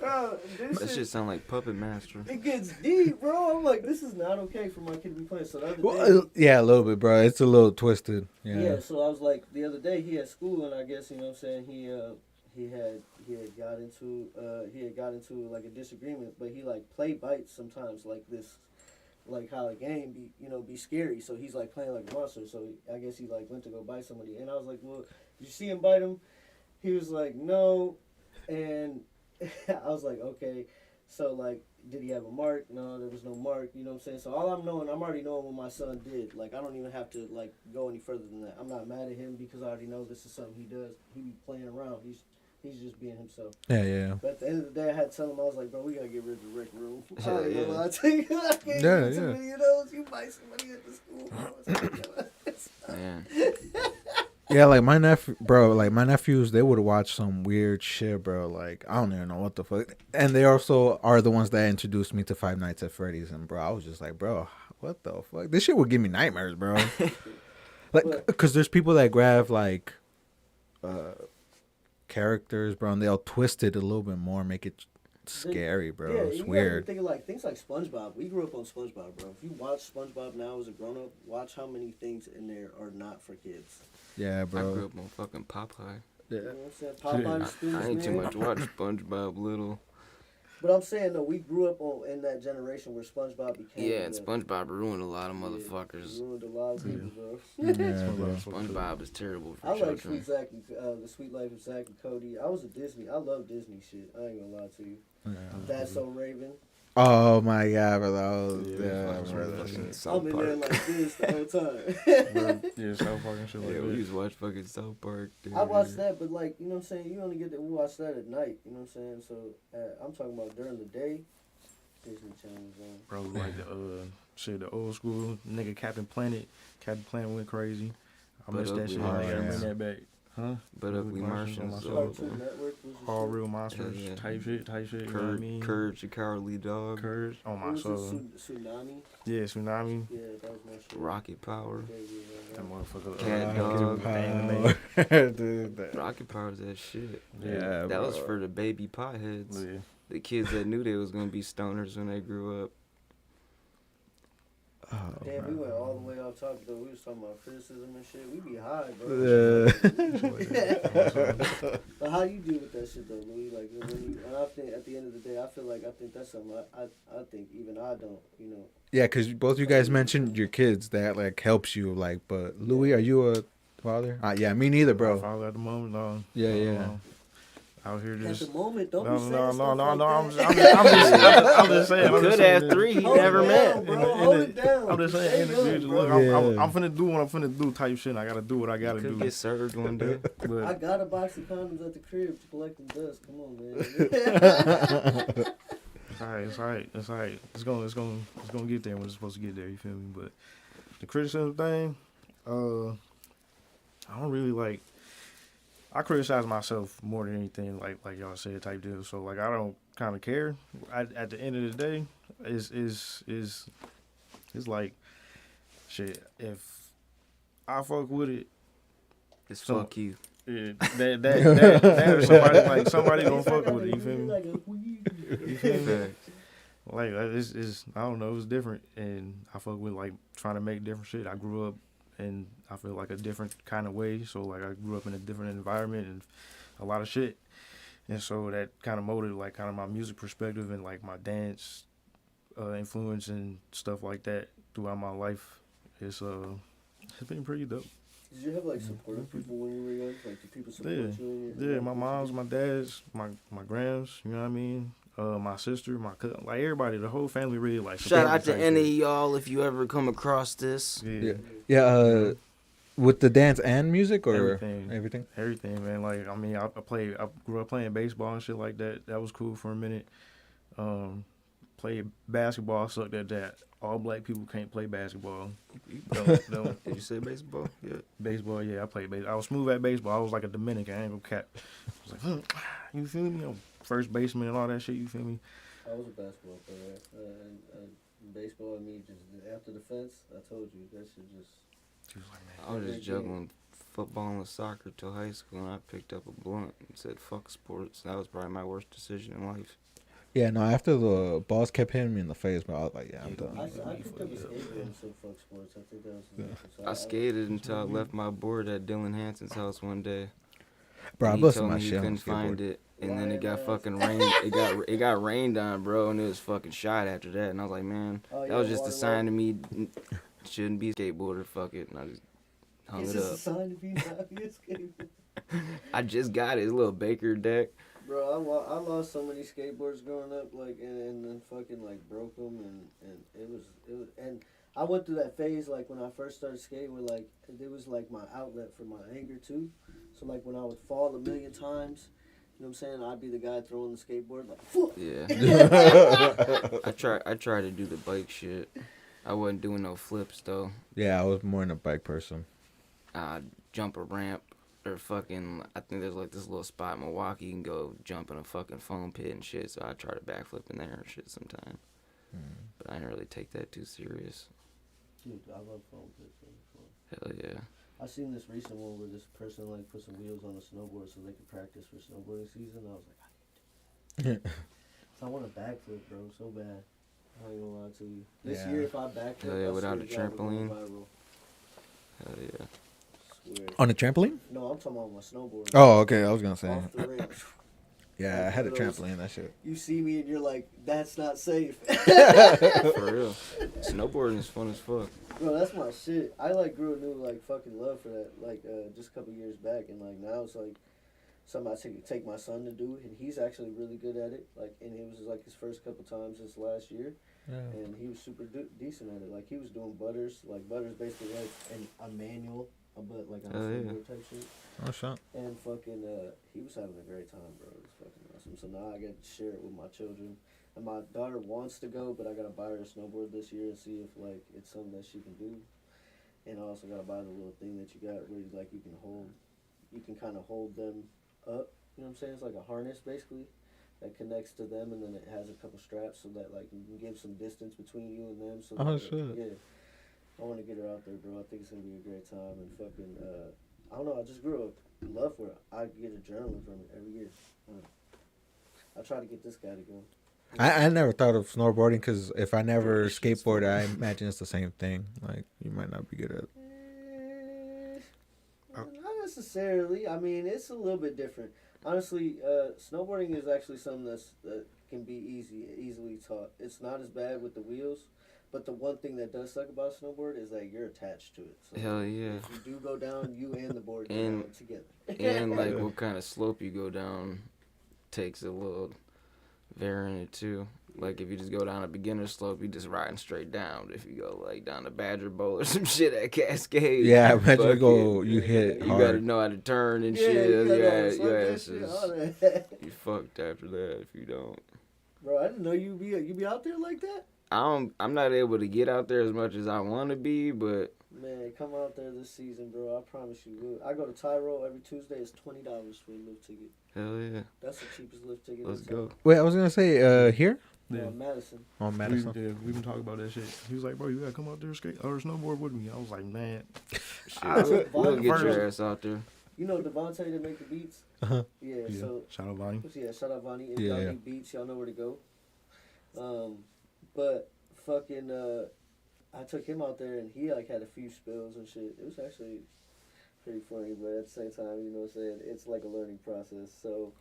Bro, That shit sound like Puppet Master. it gets deep, bro. I'm like, this is not okay for my kid to be playing. So the other day, Well, yeah, a little bit, bro. It's a little twisted. yeah. So I was like, the other day he had school, and I guess, you know what I'm saying, he had got into like a disagreement, but he like play bites sometimes like this, like how a game be scary. So he's like playing like a monster. So I guess he like went to go bite somebody, and I was like, well, did you see him bite him? He was like, no, and I was like, okay. So like, did he have a mark? No, there was no mark. You know what I'm saying? So all I'm already knowing what my son did. Like, I don't even have to like go any further than that. I'm not mad at him because I already know this is something he does. He be playing around. He's He's just being himself. Yeah. But at the end of the day, I had to tell him, I was like, bro, we gotta get rid of the rec room. I Yeah, ain't gonna yeah. lie to you. I can't Yeah, get too yeah. many of those. You buy somebody at the school, bro. Man. Yeah, like my nephew, bro. Like my nephews, they would watch some weird shit, bro. Like I don't even know what the fuck. And they also are the ones that introduced me to Five Nights at Freddy's. And bro, I was just like, bro, what the fuck? This shit would give me nightmares, bro. Like, cause there's people that grab like characters, bro, and they'll twist it a little bit more, make it scary, bro. Yeah, It's you weird. gotta think of like things like SpongeBob. We grew up on SpongeBob, bro. If you watch SpongeBob now as a grown up, watch how many things in there are not for kids. Yeah, I bro. grew up on fucking Popeye. You know what I'm saying? Popeye the Students, I ain't too man. much watch SpongeBob Little. But I'm saying though, we grew up in that generation where SpongeBob became. Yeah, and SpongeBob ruined a lot of He motherfuckers. ruined a lot of people, bro. Yeah, bro. SpongeBob is terrible for I like children. The Sweet Life of Zach and Cody. I was a Disney. I love Disney shit. I ain't gonna lie to you. That's So Raven. Oh my god, bro. Yeah, Yeah, bro. That Fucking shit. South I'm in there Park. like this the whole time. Yeah, South Park and shit like Yeah, we that. used to watch fucking South Park. Dude. I watched that, but like, you know what I'm saying? You only get to watch that at night, you know what I'm saying? So I'm talking about during the day, Disney Channel's on. Bro, like the shit, the old school nigga Captain Planet. Captain Planet went crazy. I But missed that Ugly shit. I gotta Martians. bring that back. Huh? But Ugly Martians. Cartoon Network was the All shit. real monsters Yeah, yeah. type shit, you know what I mean? Courage, the Cowardly Dog. Courage on What my was soul. it? Tsunami? Yeah, Tsunami. Yeah, that was my shit. Rocket Power. Yeah, yeah, That motherfucker. Cat Dog. Dog. Dude, that- Rocket Power's that shit. Yeah, That was bro. for the baby potheads. Yeah. The kids that knew they was gonna be stoners when they grew up. Oh, Damn, we bro. went all the way off topic though. We was talking about criticism and shit. We be high, bro. But how you deal with that shit though, Louie? Like when you, and I think at the end of the day, I think that's something I think even I don't, you know. Yeah, because both you guys mentioned your kids that like helps you, like. But Louis, are you a father? Yeah, me neither, My bro. father at the moment, no. Yeah, yeah. Out here At just. the moment, don't No, be saying no, stuff no, like no. I'm that. just saying. He I'm just could saying. have three. He Hold never it met. down, bro. Hold it down. I'm just saying, Stay in the young, future, bro. look, I'm finna do what I'm finna do type shit. I gotta do what I gotta Could do. get served one day. I But got a box of condoms at the crib to collect them dust. Come on, man. it's alright. It's gonna get there when it's supposed to get there. You feel me? But the criticism thing, I don't really like. I criticize myself more than anything, like y'all said, type deal. So like I don't kind of care. At the end of the day, is like shit. If I fuck with it, It's So- fuck you. yeah, that or somebody gonna fuck with it. You feel me? Like a weed. You feel me? Facts. Like it's I don't know, it's different, and I fuck with like trying to make different shit. I grew up in I feel like a different kind of way, so like I grew up in a different environment and a lot of shit, and so that kind of molded like kind of my music perspective and like my dance influence and stuff like that throughout my life. It's been pretty dope. Did you have like supportive people when you were young? Like, did people support Yeah. you? In your Yeah, my moms, my dads, my grams, you know what I mean? My sister, my cousin, like everybody, the whole family really like. Shout support out me to type any of shit. y'all if you ever come across this. Yeah. Yeah, with the dance and music or Everything. everything? Everything, man. Like I mean, I grew up playing baseball and shit like that. That was cool for a minute. Played basketball, I sucked at that. All black people can't play basketball. Don't. Did you say baseball? Yeah. Baseball, yeah, I played baseball. I was smooth at baseball. I was like a Dominican, I ain't gonna cap. I was like, you feel me? I'm first baseman and all that shit, you feel me? I was a basketball player. Baseball and me just after the fence. I told you that shit just. She was like, I was just juggling football and soccer till high school, and I picked up a blunt and said, fuck sports. That was probably my worst decision in life. Yeah, no. After the balls kept hitting me in the face, bro, I was like, yeah, I'm I done. picked up a skateboard and said fuck sports. I think that was the difference. I skated until I left my board at Dylan Hanson's house one day. Bro, I He busted told my me he shit on couldn't the find skateboard. it, and then it got fucking rained. It got rained on, bro, and it was fucking shot after that. And I was like, man, Oh, that yeah, was just a water sign to me shouldn't be a skateboarder. Fuck it, and I just hung It's it just a up. sign to be not be a skateboard. I just got it, it's a little Baker deck. Bro, I lost so many skateboards growing up, like, and then fucking like broke them, and it was, and I went through that phase like when I first started skating, where like it was like my outlet for my anger too. So like when I would fall a million times, You know what I'm saying? I'd be the guy throwing the skateboard like, fuck. Yeah. I tried to do the bike shit. I wasn't doing no flips though. Yeah, I was more in a bike person. Jump a ramp or fucking. I think there's like this little spot in Milwaukee you can go jump in a fucking foam pit and shit. So I try to backflip in there and shit sometime. But I didn't really take that too serious. Dude, I love foam pits. Hell yeah. I seen this recent one where this person like put some wheels on a snowboard so they could practice for snowboarding season. I was like, I can't do that. So I want a backflip, bro, so bad. I ain't gonna lie to you. This year, if I backflip, Hell yeah, I without swear a to God, we're going trampoline. viral. Hell yeah. Swear. On a trampoline? No, I'm talking about my snowboard. Oh, okay. I was gonna say. Off the ramp. Yeah, I had a Those- trampoline. That shit. You see me and you're like, that's not safe. For real. Snowboarding is fun as fuck. Bro, that's my shit. I like grew a new like fucking love for that. Like just a couple years back, and like now it's like something I take my son to do, and he's actually really good at it. Like, and it was like his first couple times this last year, and he was super decent at it. Like he was doing butters. Like butters basically like a manual, but like on a skateboard type shit. Oh shit. And fucking he was having a great time, bro. It was fucking awesome. So now I get to share it with my children. And my daughter wants to go, but I gotta buy her a snowboard this year and see if like it's something that she can do. And I also gotta buy the little thing that you got where you can kind of hold them up. You know what I'm saying? It's like a harness basically that connects to them, and then it has a couple straps so that like you can give some distance between you and them. So that, shit. yeah, I want to get her out there, bro. I think it's gonna be a great time. And fucking I don't know. I just grew up love for it. I get adrenaline from it every year. I try to get this guy to go. I never thought of snowboarding because if I never skateboard, I imagine it's the same thing. Like you might not be good at it. Not necessarily. I mean, it's a little bit different. Honestly, snowboarding is actually something that can be easily taught. It's not as bad with the wheels, but the one thing that does suck about snowboard is that you're attached to it. So Hell yeah. if you do go down, you and the board go And- down together. And like what kind of slope you go down takes a little variant too. Like if you just go down a beginner slope, you just riding straight down. If you go like down a Badger Bowl or some shit at Cascade, Yeah, imagine fucking- you hit You hard. gotta know how to turn and shit. Your ass is you fucked after that if you don't. Bro, I didn't know you be out there like that. I'm not able to get out there as much as I want to be, but Man, come out there this season, bro. I promise you will. I go to Tyrol every Tuesday. It's $20 for a lift ticket. hell yeah, That's the cheapest lift ticket. let's in go. town. Wait, I was gonna say here Yeah. Madison. on Madison. We've been talking about that shit. He was like, bro, you gotta come out there skate or snowboard with me. I was like, man. We'll get your First- ass out there. You know Devontae that make the beats? Uh-huh. Yeah, Yeah. so Shout out Bonnie. yeah, shout out Vonnie. If Yeah, y'all yeah. need beats, y'all know where to go. But fucking I took him out there and he like had a few spills and shit. It was actually pretty funny, but at the same time, you know what I'm saying, it's like a learning process. So,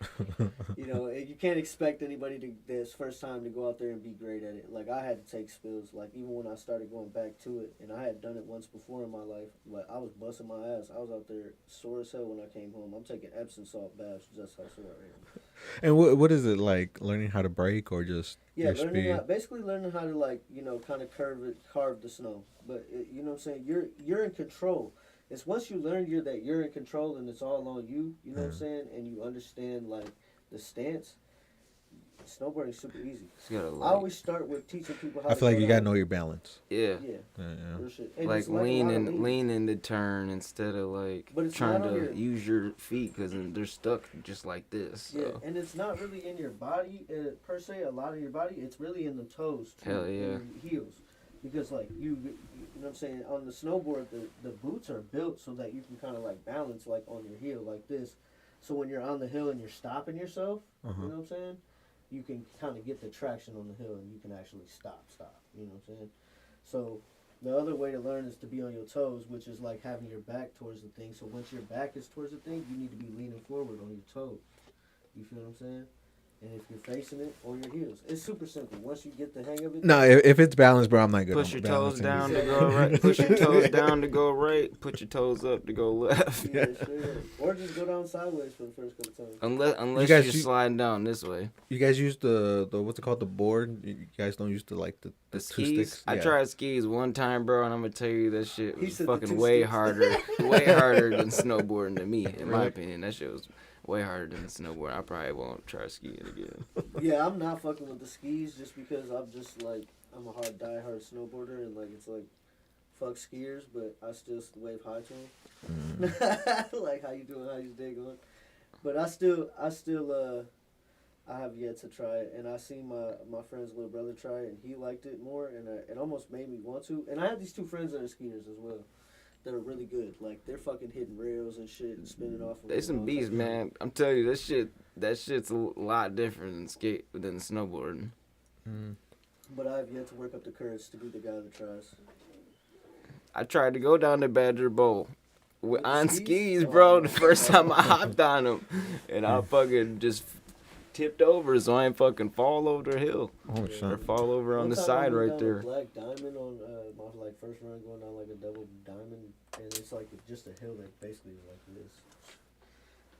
you know, you can't expect anybody to this first time to go out there and be great at it. Like I had to take spills, like even when I started going back to it, and I had done it once before in my life, but I was busting my ass. I was out there sore as hell when I came home. I'm taking Epsom salt baths, just how sore I am. And what is it like? Learning how to brake or just Yeah, your speed? basically learning how to like, you know, kind of carve the snow. But you know what I'm saying, you're in control. It's once you learn you're in control and it's all on you. You know what I'm saying, and you understand like the stance. Snowboarding's super easy. You gotta I like, always start with teaching people how. I to feel like go you gotta down. know your balance. yeah. Yeah, Yeah. real shit. And Like it's a lot of leaning. leaning the turn instead of like But it's trying not on to your- use your feet because they're stuck just like this. So. Yeah, and it's not really in your body per se. A lot of your body, it's really in the toes. Too, Hell and yeah. your heels, because like you know what I'm saying. On the snowboard, the boots are built so that you can kind of like balance like on your heel like this. So when you're on the hill and you're stopping yourself, you know what I'm saying, you can kind of get the traction on the hill and you can actually stop. You know what I'm saying? So the other way to learn is to be on your toes, which is like having your back towards the thing. So once your back is towards the thing, you need to be leaning forward on your toes. You feel what I'm saying? And if you're facing it, or your heels. It's super simple. Once you get the hang of it. No, if it's balanced, bro, I'm not good. Push on your toes balancing. down to go right. Push your toes down to go right. Put your toes up to go left. Yeah, sure. Or just go down sideways for the first couple times. Unless guys you're use- sliding down this way. You guys use the what's it called, the board? You guys don't use the The two skis. sticks. I Yeah. tried skis one time, bro, and I'm gonna tell you that shit He was said the fucking two way sticks. harder, way harder than snowboarding to me, in my Really? opinion. That shit was way harder than snowboarding. I probably won't try skiing again. Yeah, I'm not fucking with the skis just because I'm just like, I'm a die-hard snowboarder and like, it's like, fuck skiers, but I still wave hi to them. Like, how you doing? How's your day going? But I have yet to try it, and I seen my friend's little brother try it, and he liked it more, and it almost made me want to. And I have these two friends that are skiers as well, that are really good. Like they're fucking hitting rails and shit and spinning off. They some beasts, man. I'm telling you, that shit's a lot different than snowboarding. But I have yet to work up the courage to be the guy that tries. I tried to go down to Badger Bowl on skis? skis, bro. Oh, The first time I hopped on them, and I fucking just tipped over, so I ain't fucking fall over the hill Oh or shit. fall over on One the time I side went right down a there. Black diamond on my like first run, going down like a double diamond, and it's like just a hill that basically is like this.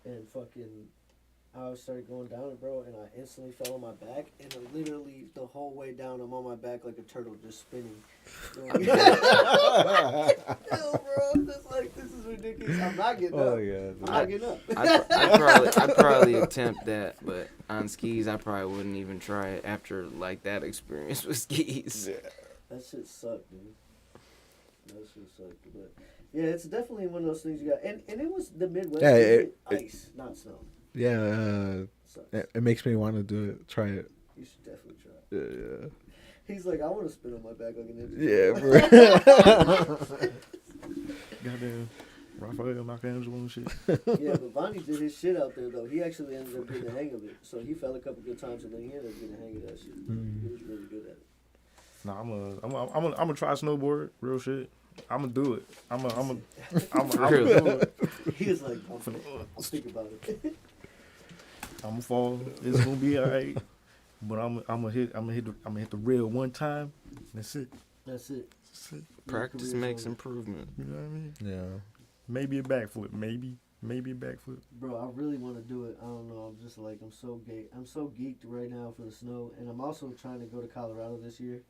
And fucking, I started going down it, bro, and I instantly fell on my back, and literally the whole way down, I'm on my back like a turtle, just spinning. Yo, bro, I'm just like, this is ridiculous. I'm not getting up. yeah. I'm not getting up. I'd probably attempt that, but on skis, I probably wouldn't even try it after like that experience with skis. That shit sucked, dude. That shit sucked. But yeah, it's definitely one of those things you got. And it was the Midwest. Yeah, you it- get ice, not snow. Yeah, Sucks. it makes me want to do it. Try it. You should definitely try it. Yeah. He's like, I want to spin on my back like an Yeah, ninja. bro. Goddamn. Raphael Michelangelo and shit. Yeah, but Bonnie did his shit out there, though. He actually ended up getting the hang of it. So he fell a couple good times, and then he ended up getting the hang of that shit. He was really good at it. Nah, I'm gonna try snowboard, real shit. I'm gonna do it. I'm gonna Really? do it. He was like, I'm thinking about it. I'm gonna fall. It's gonna be alright. But I'm gonna hit the rail one time. That's it. That's it. Practice makes improvement. You know what I mean? Yeah. Maybe a backflip. Maybe a backflip. Bro, I really want to do it. I don't know. I'm just like, I'm so geeked right now for the snow, and I'm also trying to go to Colorado this year.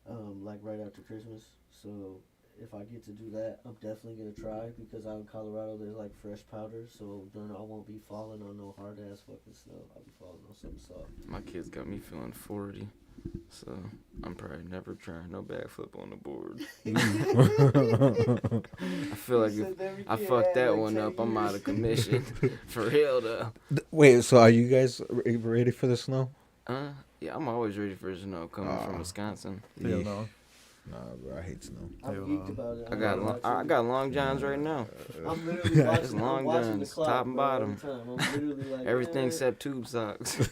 Like right after Christmas. So if I get to do that, I'm definitely gonna try because out in Colorado there's like fresh powder, so then I won't be falling on no hard ass fucking snow. I'll be falling on something soft. My kids got me feeling 40, so I'm probably never trying no backflip on the board. I feel like if I fuck that one up, I'm out of commission. For real though. Wait, so are you guys ready for the snow? Yeah, I'm always ready for snow coming from Wisconsin. Hell Yeah. no. Nah, bro, I hate snow. I'm Hell geeked no. about it. I got long johns right now. I'm literally watching, It's long I'm watching the guns, clock, top and bro, bottom. every time. I'm literally like, Everything eh, except tube socks.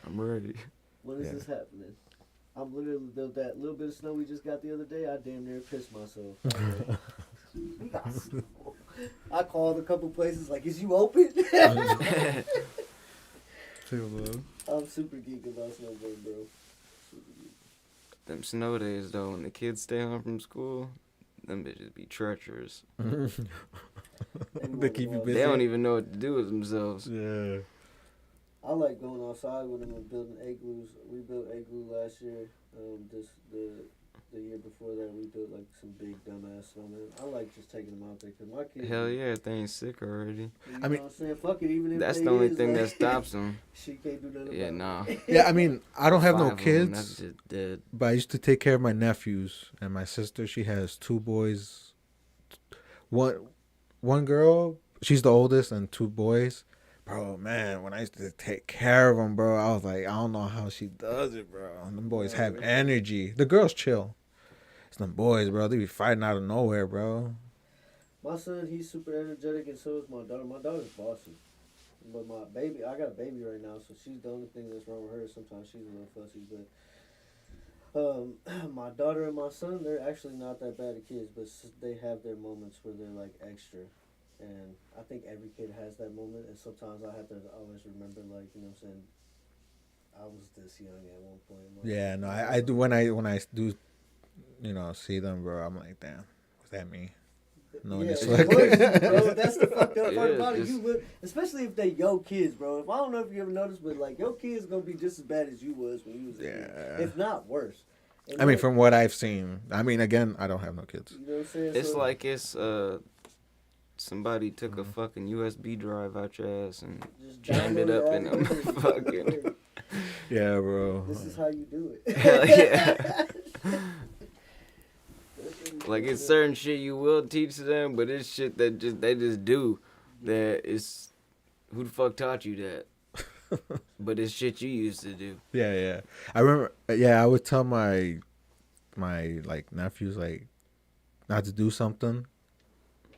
I'm ready. when is Yeah. this happening? I'm literally that little bit of snow we just got the other day. I damn near pissed myself. We got snow. I called a couple places like, "Is you open?" Hell no. I'm super geek about snowboarding, bro. Super geek. Them snow days though, when the kids stay home from school, them bitches be treacherous. They keep you busy. They don't even know what to do with themselves. Yeah. I like going outside with them and building igloos. We built igloo last year. The year before that, we built like some big dumbass snowmen. I like just taking them out there because my kids. Hell yeah, if they ain't sick already. You I know mean- what I'm saying? Fuck it, even if That's they the only is, thing like, that stops them. She can't do nothing. Yeah, about nah. it. Yeah, I mean, I don't have no 5 of 'em, that's kids, just dead. but I used to take care of my nephews and my sister. She has 2 boys. One girl, she's the oldest, and 2 boys. Bro, man, when I used to take care of them, bro, I was like, I don't know how she does it, bro. And them boys have energy. The girls chill. It's them boys, bro. They be fighting out of nowhere, bro. My son, he's super energetic, and so is my daughter. My daughter's bossy. But my baby, I got a baby right now, so she's the only thing that's wrong with her. Sometimes she's a little fussy, but my daughter and my son, they're actually not that bad at kids, but they have their moments where they're like extra. And I think every kid has that moment, and sometimes I have to always remember, like, you know what I'm saying, I was this young at one point. Yeah, no, I do when I do, you know, see them, bro. I'm like, damn, was that me? No, yeah, just of like, course, bro. That's the fucked up part Yeah, about it. just- You would, especially if they yo kids, bro. If I don't know if you ever noticed, but like your kids gonna be just as bad as you was when you was a kid, yeah. if not worse. And I mean, then- from what I've seen, I mean, again, I don't have no kids. you know what I'm saying? It's So- like somebody took a fucking USB drive out your ass and just jammed it download up in all them the- fucking. Yeah, bro. This is how you do it. Hell yeah. Like it's certain shit you will teach them, but it's shit that they just do. That is, who the fuck taught you that? But it's shit you used to do. Yeah, yeah. I remember. Yeah, I would tell my like nephews like not to do something,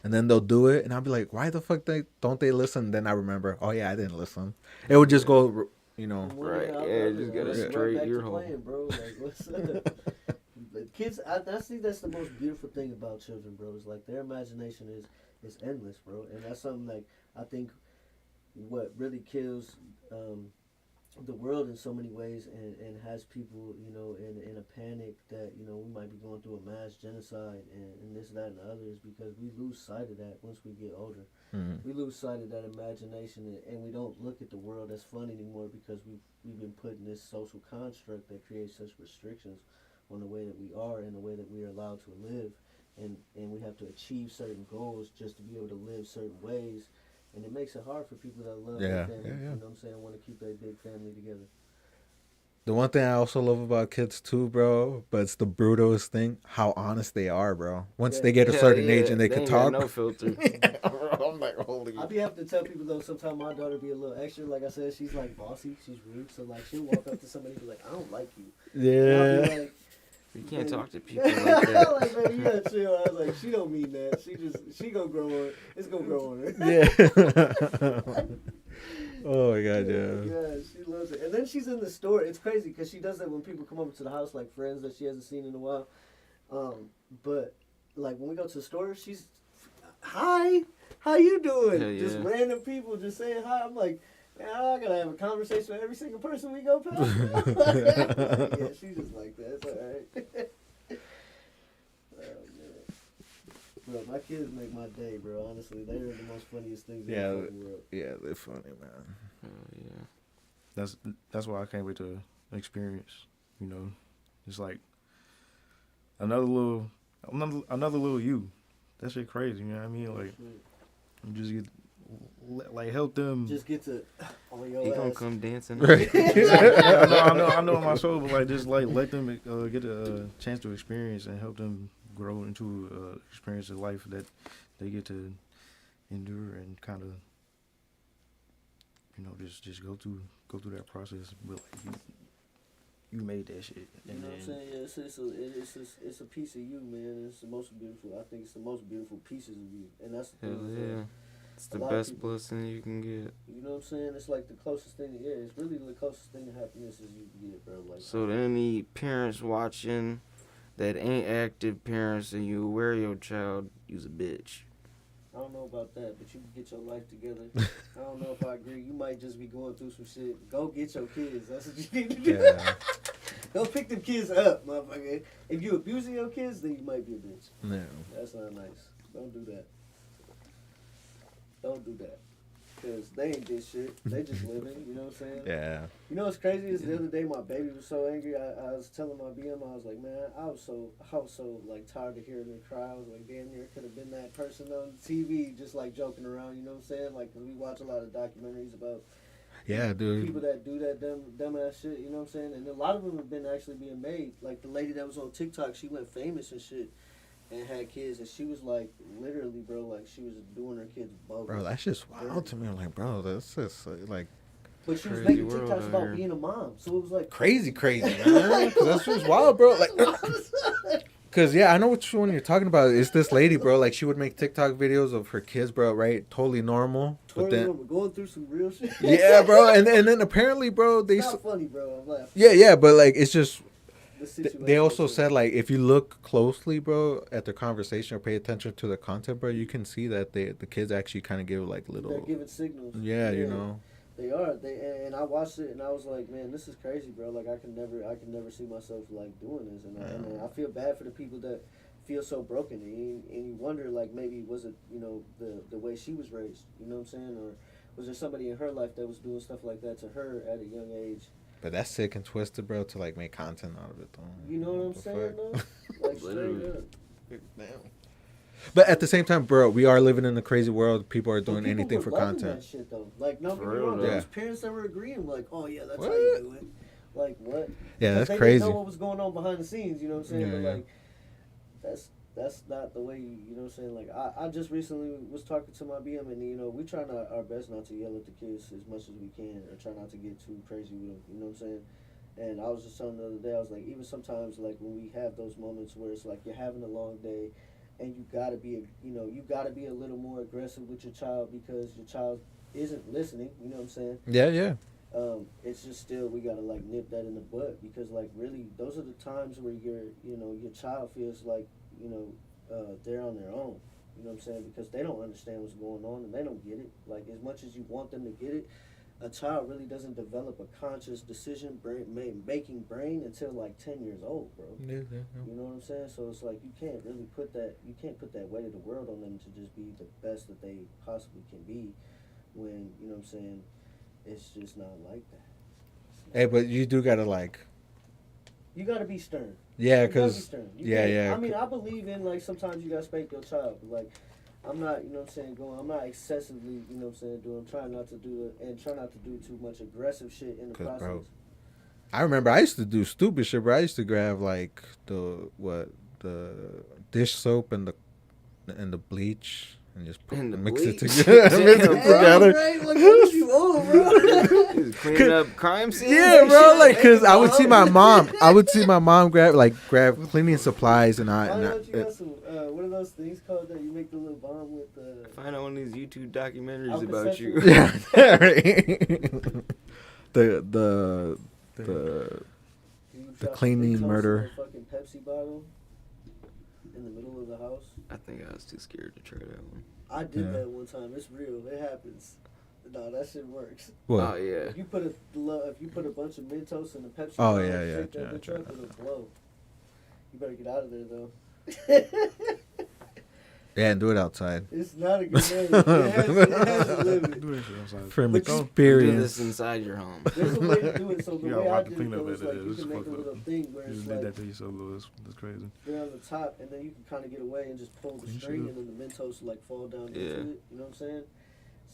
and then they'll do it, and I'll be like, why the fuck don't they listen? Then I remember, oh yeah, I didn't listen. It would just go, you know. Right, I'll yeah, be just like, gotta let's run straight back to ear hole. playing, bro. Like, what's up? But kids, I think that's the most beautiful thing about children, bro. Is like their imagination is endless, bro, and that's something like I think what really kills the world in so many ways and has people, you know, in a panic that, you know, we might be going through a mass genocide and this, that, and the other is because we lose sight of that once we get older. Mhm. We lose sight of that imagination and we don't look at the world as fun anymore because we've been put in this social construct that creates such restrictions on the way that we are and the way that we are allowed to live. And we have to achieve certain goals just to be able to live certain ways. And it makes it hard for people that love Yeah, their family. yeah, yeah. You know what I'm saying? Want to keep that big family together. The one thing I also love about kids too, bro, but it's the brutalest thing, how honest they are, bro. Once Yeah. they get a Hell certain yeah, age and they can ain't got talk. no filter. Bro, I'm like, holy. I be having to tell people though, sometimes my daughter be a little extra. Like I said, she's like bossy, she's rude. So like she'll walk up to somebody and be like, I don't like you. And I'll be Yeah. like, You can't talk to people like that. like, man, you gotta chill. I was like, she don't mean that. She gonna grow on. It's gonna grow on her. Yeah. Oh my god, yeah. Yeah, she loves it. And then she's in the store. It's crazy because she does that when people come over to the house, like friends that she hasn't seen in a while. But like when we go to the store, she's, hi, how you doing? Hell Just yeah. random people just saying hi. I'm like, man, I gotta have a conversation with every single person we go past. Yeah, she's just like that. It's all right. Oh, man. Bro, my kids make my day, bro. Honestly, they are the most funniest things in Yeah. the fucking world. Yeah, they're funny, man. Oh, yeah. That's why I can't wait to experience. You know, it's like another little you. That shit crazy. You know what I mean? Like you just get like help them. Just get to on your He gonna ass. come dancing. I know in my soul, but like just like let them get a chance to experience and help them grow into experience of life that they get to endure and kind of, you know, just go through that process. But like, you made that shit, You and know what I'm then saying? Yeah, it's a piece of you, man. It's the most beautiful. I think it's the most beautiful pieces of you, and that's the Hell thing. yeah. It's the A lot of best people- blessing you can get. You know what I'm saying? It's like the closest thing. Yeah, it's really the closest thing to happiness as you can get, bro. Like, So to any parents watching that ain't active parents and you aware your child, you's a bitch. I don't know about that, but you can get your life together. I don't know if I agree. You might just be going through some shit. Go get your kids. That's what you need to do. Yeah. Go pick them kids up, motherfucker. If you abusing your kids, then you might be a bitch. Yeah. That's not nice. Don't do that. Don't do that. Because they ain't did shit. They just living, you know what I'm saying? Yeah. You know what's crazy is the other day my baby was so angry. I was telling my BM, I was like, man, I was so like tired of hearing her cry. I was like, damn near could have been that person on TV just like joking around, you know what I'm saying? Like, 'cause we watch a lot of documentaries about Yeah, dude. people that do that dumbass shit, you know what I'm saying? And a lot of them have been actually being made. Like the lady that was on TikTok, she went famous and shit and had kids, and she was like, literally, bro, like she was doing her kids bogus. Bro, that's just wild to me. I'm like, bro, that's just like But she was Crazy making world TikToks out about here. being a mom, so it was like crazy, man. 'Cause that's just wild, bro. Like, cause yeah, I know which one you're talking about. It's this lady, bro. Like she would make TikTok videos of her kids, bro. Right, totally normal. But then, going through some real shit. yeah, bro. And then apparently, bro, they. It's not funny, bro. I'm laughing. Yeah, but like it's just the situation. They also said like if you look closely, bro, at their conversation or pay attention to the content, bro, you can see that the kids actually kind of give like they're little. giving signals. Yeah, you know. They are. And I watched it and I was like, man, this is crazy, bro. Like I can never see myself like doing this, and I feel bad for the people that feel so broken, and you wonder like maybe was it the way she was raised, you know what I'm saying, or was there somebody in her life that was doing stuff like that to her at a young age? But that's sick and twisted, bro, to like make content out of it, though. You know what I'm saying, though? Like straight up. Damn. But at the same time, bro, we are living in a crazy world. People are doing People anything were for loving content. That shit, though. Like, no, get me For real, wrong. There yeah. was parents that were agreeing, like, oh yeah, that's What? how you do it. Like what? Yeah, that's they crazy. didn't know what was going on behind the scenes. You know what I'm saying? Yeah, But yeah. like, that's not the way. You know what I'm saying? Like, I just recently was talking to my BM, and we try our best not to yell at the kids as much as we can, or try not to get too crazy with them. You know what I'm saying? And I was just telling the other day, I was like, even sometimes, like when we have those moments where it's like you're having a long day, and you gotta be a little more aggressive with your child because your child isn't listening. You know what I'm saying? Yeah. It's just still we gotta like nip that in the butt, because like really those are the times where your child feels like they're on their own. You know what I'm saying? Because they don't understand what's going on and they don't get it. Like as much as you want them to get it, a child really doesn't develop a conscious making brain until like 10 years old, bro. Yeah. You know what I'm saying? So it's like you can't put that weight of the world on them to just be the best that they possibly can be, when you know what I'm saying, it's just not like that. Hey, but you do gotta like. You gotta be stern. Yeah, You gotta be cause stern. yeah. I mean, I believe in like sometimes you gotta spank your child, but like I'm not, you know what I'm saying, I'm not excessively, you know what I'm saying, trying not to do too much aggressive shit in the process. Bro, I remember I used to do stupid shit, bro. I used to grab like the dish soap and the bleach and just mix it together. Mix it together. Right? Like, what was you on, bro? Cleaning up crime scenes. Yeah, bro. Like, cause I would see my mom grab cleaning supplies, and Why don't you got some? What are those things called that you make the little bomb with? Find out one of these YouTube documentaries Alka about Seltzer. you. Yeah, right. the You drop cleaning some Mentos murder. in a fucking Pepsi bottle in the middle of the house. I think I was too scared to try that one. I did Yeah. that one time. It's real. It happens. No, that shit works. What? Oh yeah. If you put a bunch of Mentos in a Pepsi Oh, bottle, yeah, shake that bitch yeah. up, it'll blow. You better get out of there though. Yeah, and do it outside. It's not a good name. It has a limit. Do that shit outside. From But you- Do experience. this inside your home. There's a way to do it. So the You way gotta I wipe the did clean it up was at like it. you It's can make a fucked little up. thing where You it's just did like that to yourself, Lewis. That's crazy. they're on the top, and then you can kind of get away and just pull the Clean string, shit and then the Mentos like fall down into Yeah. it. You know what I'm saying?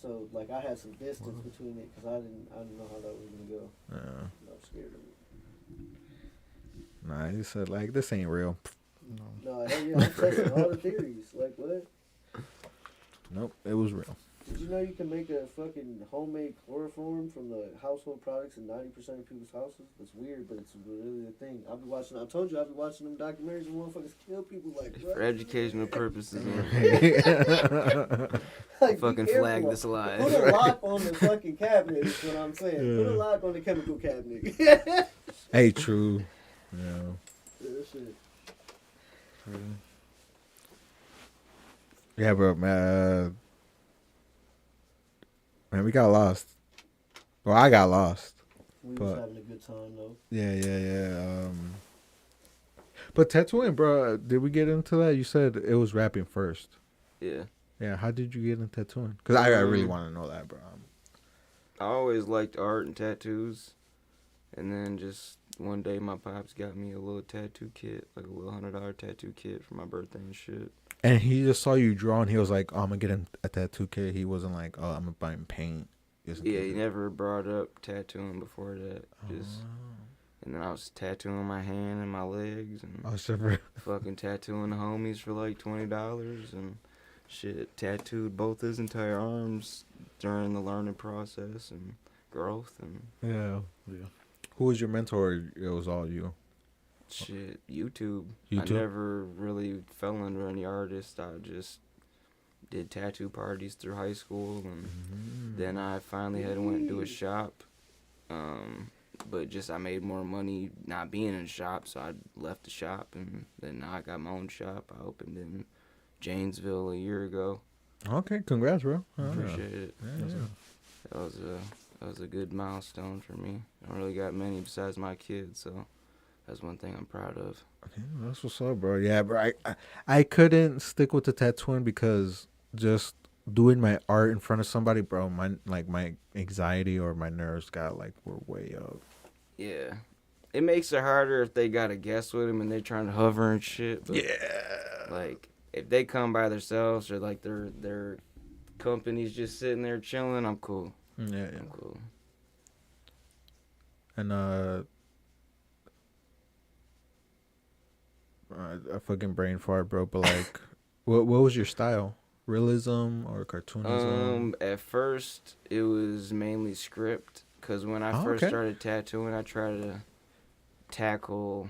So like I had some distance between it because I didn't know how that was gonna go. Yeah. I'm scared of it. Nah, he said like this ain't real. No. No, hell yeah, I'm testing all the theories. Like what? Nope, it was real. Did you know you can make a fucking homemade chloroform from the household products in 90% of people's houses? That's weird, but it's really a thing. I told you I'll be watching them documentaries where motherfuckers kill people like what? For educational purposes. Like, be Fucking careful. flag this Put alive. a lock on the fucking cabinet is what I'm saying. Yeah. Put a lock on the chemical cabinet. Hey, true. Yeah. That shit. Yeah, bro, man. Man, we got lost. Well, I got lost. We But- was having a good time though. Yeah. But tattooing, bro, did we get into that? You said it was rapping first. Yeah. Yeah, how did you get into tattooing? Because I really Um, want to know that, bro. I always liked art and tattoos. And then just one day my pops got me a little tattoo kit, like a little $100 tattoo kit for my birthday and shit. And he just saw you draw, and he was like, "Oh, I'm gonna get him a tattoo kit." He wasn't like, "Oh, I'm gonna buy him paint." Yeah, he never brought up tattooing before that. Just and then I was tattooing my hand and my legs and Oh, super. fucking tattooing the homies for like $20 and shit. Tattooed both his entire arms during the learning process and growth and Yeah. Yeah. Who was your mentor? It was all you. shit. YouTube. I YouTube? never really fell under any artist. I just did tattoo parties through high school and then I finally had went to a shop but just I made more money not being in the shop, so I left the shop, and then now I got my own shop. I opened in Janesville a year ago. Okay, congrats, bro. Appreciate it. Yeah, yeah. That was a good milestone for me. I don't really got many besides my kids, so that's one thing I'm proud of. Okay, that's what's up, bro. Yeah, bro. I couldn't stick with the tattooing because just doing my art in front of somebody, bro. My anxiety or my nerves were way up. Yeah. It makes it harder if they got a guest with them and they're trying to hover and shit. But Yeah. like, if they come by themselves or like their company's just sitting there chilling, I'm cool. Yeah, yeah. I'm cool. And a fucking brain fart, bro. But like, what was your style? Realism or cartoonism? At first it was mainly script, cause when I first started tattooing, I tried to tackle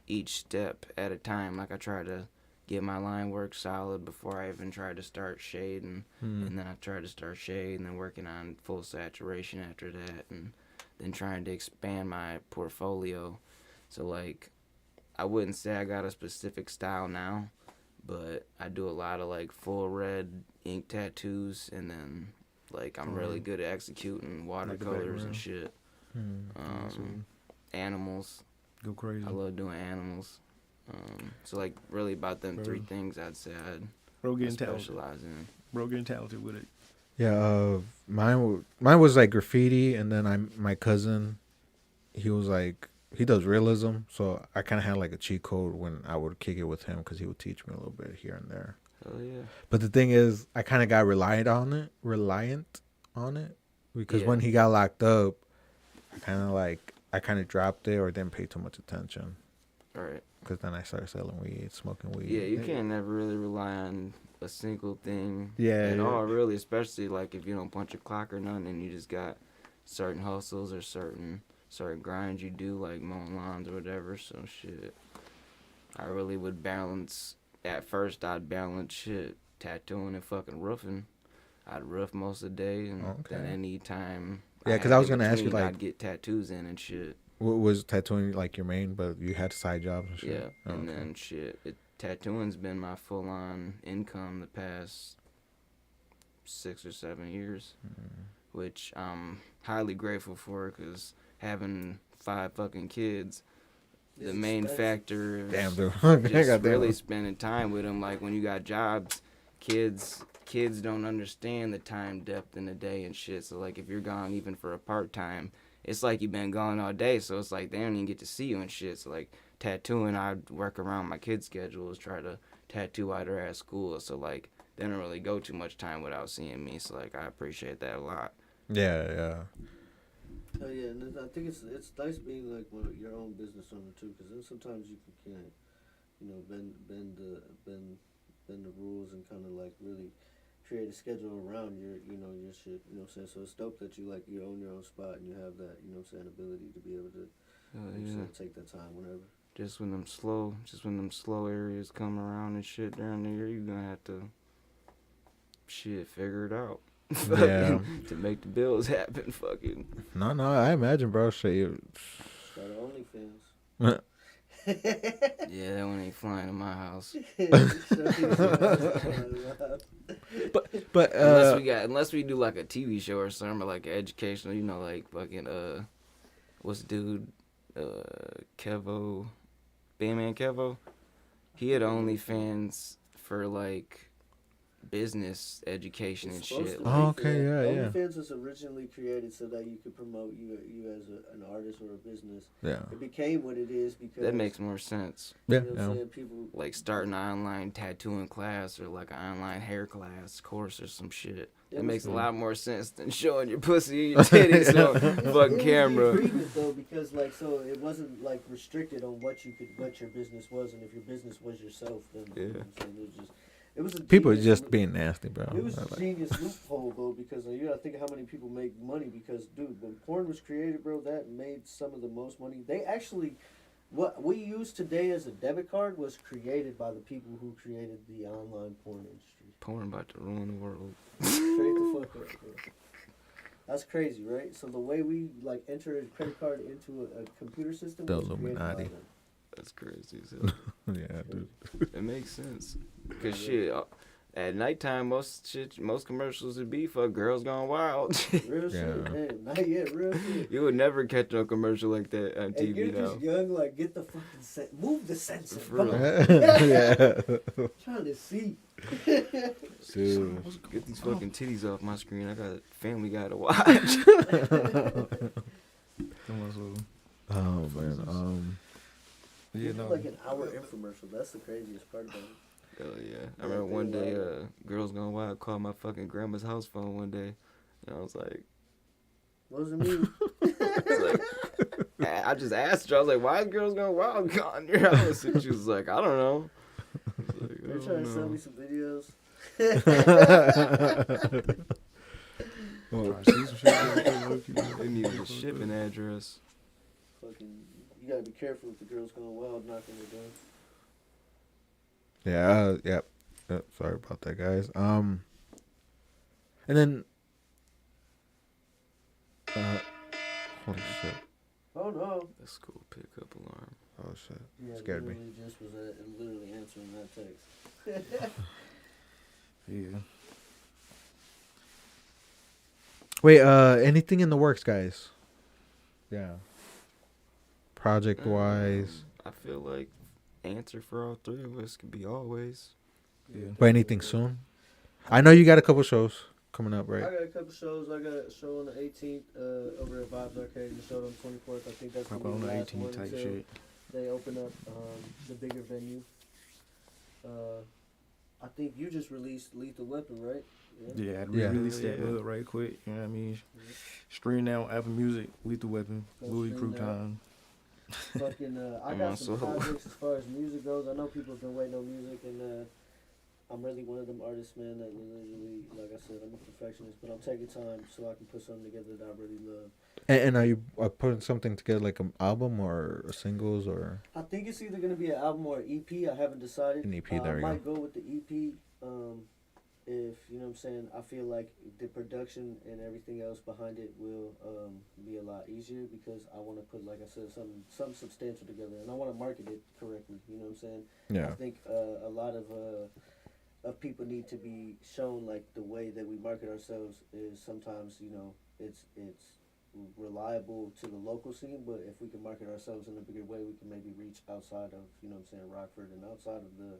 each step at a time. Like I tried to get my line work solid before I even tried to start shading, and then I tried to start shading, and then working on full saturation after that, and then trying to expand my portfolio. So like, I wouldn't say I got a specific style now, but I do a lot of like full red ink tattoos, and then like I'm really good at executing watercolors and shit. Animals. Go crazy. I love doing animals. So like really about them three things I'd say I'd specialize in. Bro getting talented with it. Yeah, mine was like graffiti, and then my cousin, he was like, he does realism, so I kind of had like a cheat code when I would kick it with him because he would teach me a little bit here and there. Oh yeah. But the thing is, I kind of got reliant on it because when he got locked up, I kind of dropped it or didn't pay too much attention. All right. Because then I started selling weed, smoking weed. Yeah, you can't never really rely on a single thing at all, really, especially like if you don't punch a clock or nothing and you just got certain hustles or certain grinds you do, like mowing lawns or whatever. So shit, I really would balance. At first, I'd balance shit, tattooing and fucking roofing. I'd roof most of the day, and then any time. Yeah, because I was gonna ask you like, I'd get tattoos in and shit. Was tattooing like your main, but you had side jobs and shit? Yeah, and then shit, tattooing's been my full-on income the past 6 or 7 years, which I'm highly grateful for, because having 5 fucking kids, the main factor is just really spending time with them. Like when you got jobs, kids don't understand the time depth in the day and shit. So like if you're gone even for a part-time, it's like you've been gone all day, so it's like they don't even get to see you and shit. So like tattooing, I work around my kids' schedules, try to tattoo while they're at school. So like they don't really go too much time without seeing me. So like I appreciate that a lot. Yeah. Oh yeah, and I think it's nice being like your own business owner too, because then sometimes you can, bend the rules and kind of like really create a schedule around your shit, you know what I'm saying? So it's dope that you own your own spot and you have that, you know what I'm saying, ability to be able to take that time whenever. Just when them slow areas come around and shit during the year, you're gonna have to figure it out. Yeah. To make the bills happen, fucking. No, I imagine, bro. Shit. Start OnlyFans. Yeah, that one ain't flying in my house. But unless we do like a TV show or something, or like educational, like fucking what's the dude, K3w, Bandman K3w, he had OnlyFans for like business education and shit. Oh, okay, yeah. OnlyFans was originally created so that you could promote you as an artist or a business. Yeah. It became what it is because that makes more sense. Yeah. You know what I'm saying? People like starting an online tattooing class or like an online hair class course or some shit. That makes a lot more sense than showing your pussy and your titties on fucking camera. Though, because like so it wasn't like restricted on what your business was, and if your business was yourself, then you know what I'm saying, it was people just being nasty, bro. It was a genius loophole, though, because you gotta think of how many people make money. Because, dude, when porn was created, bro, that made some of the most money. They actually, what we use today as a debit card was created by the people who created the online porn industry. Porn about to ruin the world. Straight the fuck up, bro. That's crazy, right? So the way we like enter a credit card into a computer system The was created by Illuminati. them. That's crazy as hell. Yeah, dude. It makes sense. Cause shit, at nighttime, most commercials would be for Girls Gone Wild. Real shit, Yeah. man. Not yet, real shit. You would never catch no commercial like that on Hey, TV you're though. just young, like get the fucking move the sensor. For Come real. on. Yeah. Trying to see. Dude. Get these fucking titties off my screen. I got Family Guy to watch. Oh man. You You do know. like an hour infomercial. That's the craziest part about it. Hell yeah. I remember one day, Girls Gone Wild called my fucking grandma's house phone one day. And I was like, What does it mean? I just asked her, I was like, why is Girls Gone Wild calling your house? And she was like, I don't know. I was like, They're "Oh, trying to sell no." me some videos. They needed a shipping address. Fucking, you gotta be careful if the girl's going wild knocking it down. Yeah. Yep. Sorry about that, guys. And then. Holy shit. Oh no. The school pickup alarm. Oh shit. Yeah, Scared me. literally just was literally answering that text. Yeah. Wait. Anything in the works, guys? Yeah. Project wise. I feel like answer for all three of us could be always. Yeah. But anything soon? I know you got a couple shows coming up, right? I got a couple shows. I got a show on the 18th over at Vibes Arcade. The show on the 24th. I think that's gonna Probably be on the the last 18 one type until shit. they open up the bigger venue. I think you just released Lethal Weapon, right? Yeah, I'd Yeah. release that Yeah. hood right quick. You know what I mean? Stream now, Apple Music, Lethal Weapon, Go Louie stream that. Cruitton. Fucking, I I'm got also- some projects as far as music goes. I know people have been waiting on music, and I'm really one of them artists, man, that literally, like I said, I'm a perfectionist, but I'm taking time so I can put something together that I really love. And are you putting something together like an album or singles or I think it's either going to be an album or an EP. I haven't decided. an EP? There I you might go. go with the EP. If, you know what I'm saying, I feel like the production and everything else behind it will be a lot easier because I want to put, like I said, something substantial together, and I want to market it correctly. You know what I'm saying? Yeah. I think a lot of people need to be shown like the way that we market ourselves is sometimes, you know, it's reliable to the local scene, but if we can market ourselves in a bigger way, we can maybe reach outside of, you know what I'm saying, Rockford and outside of the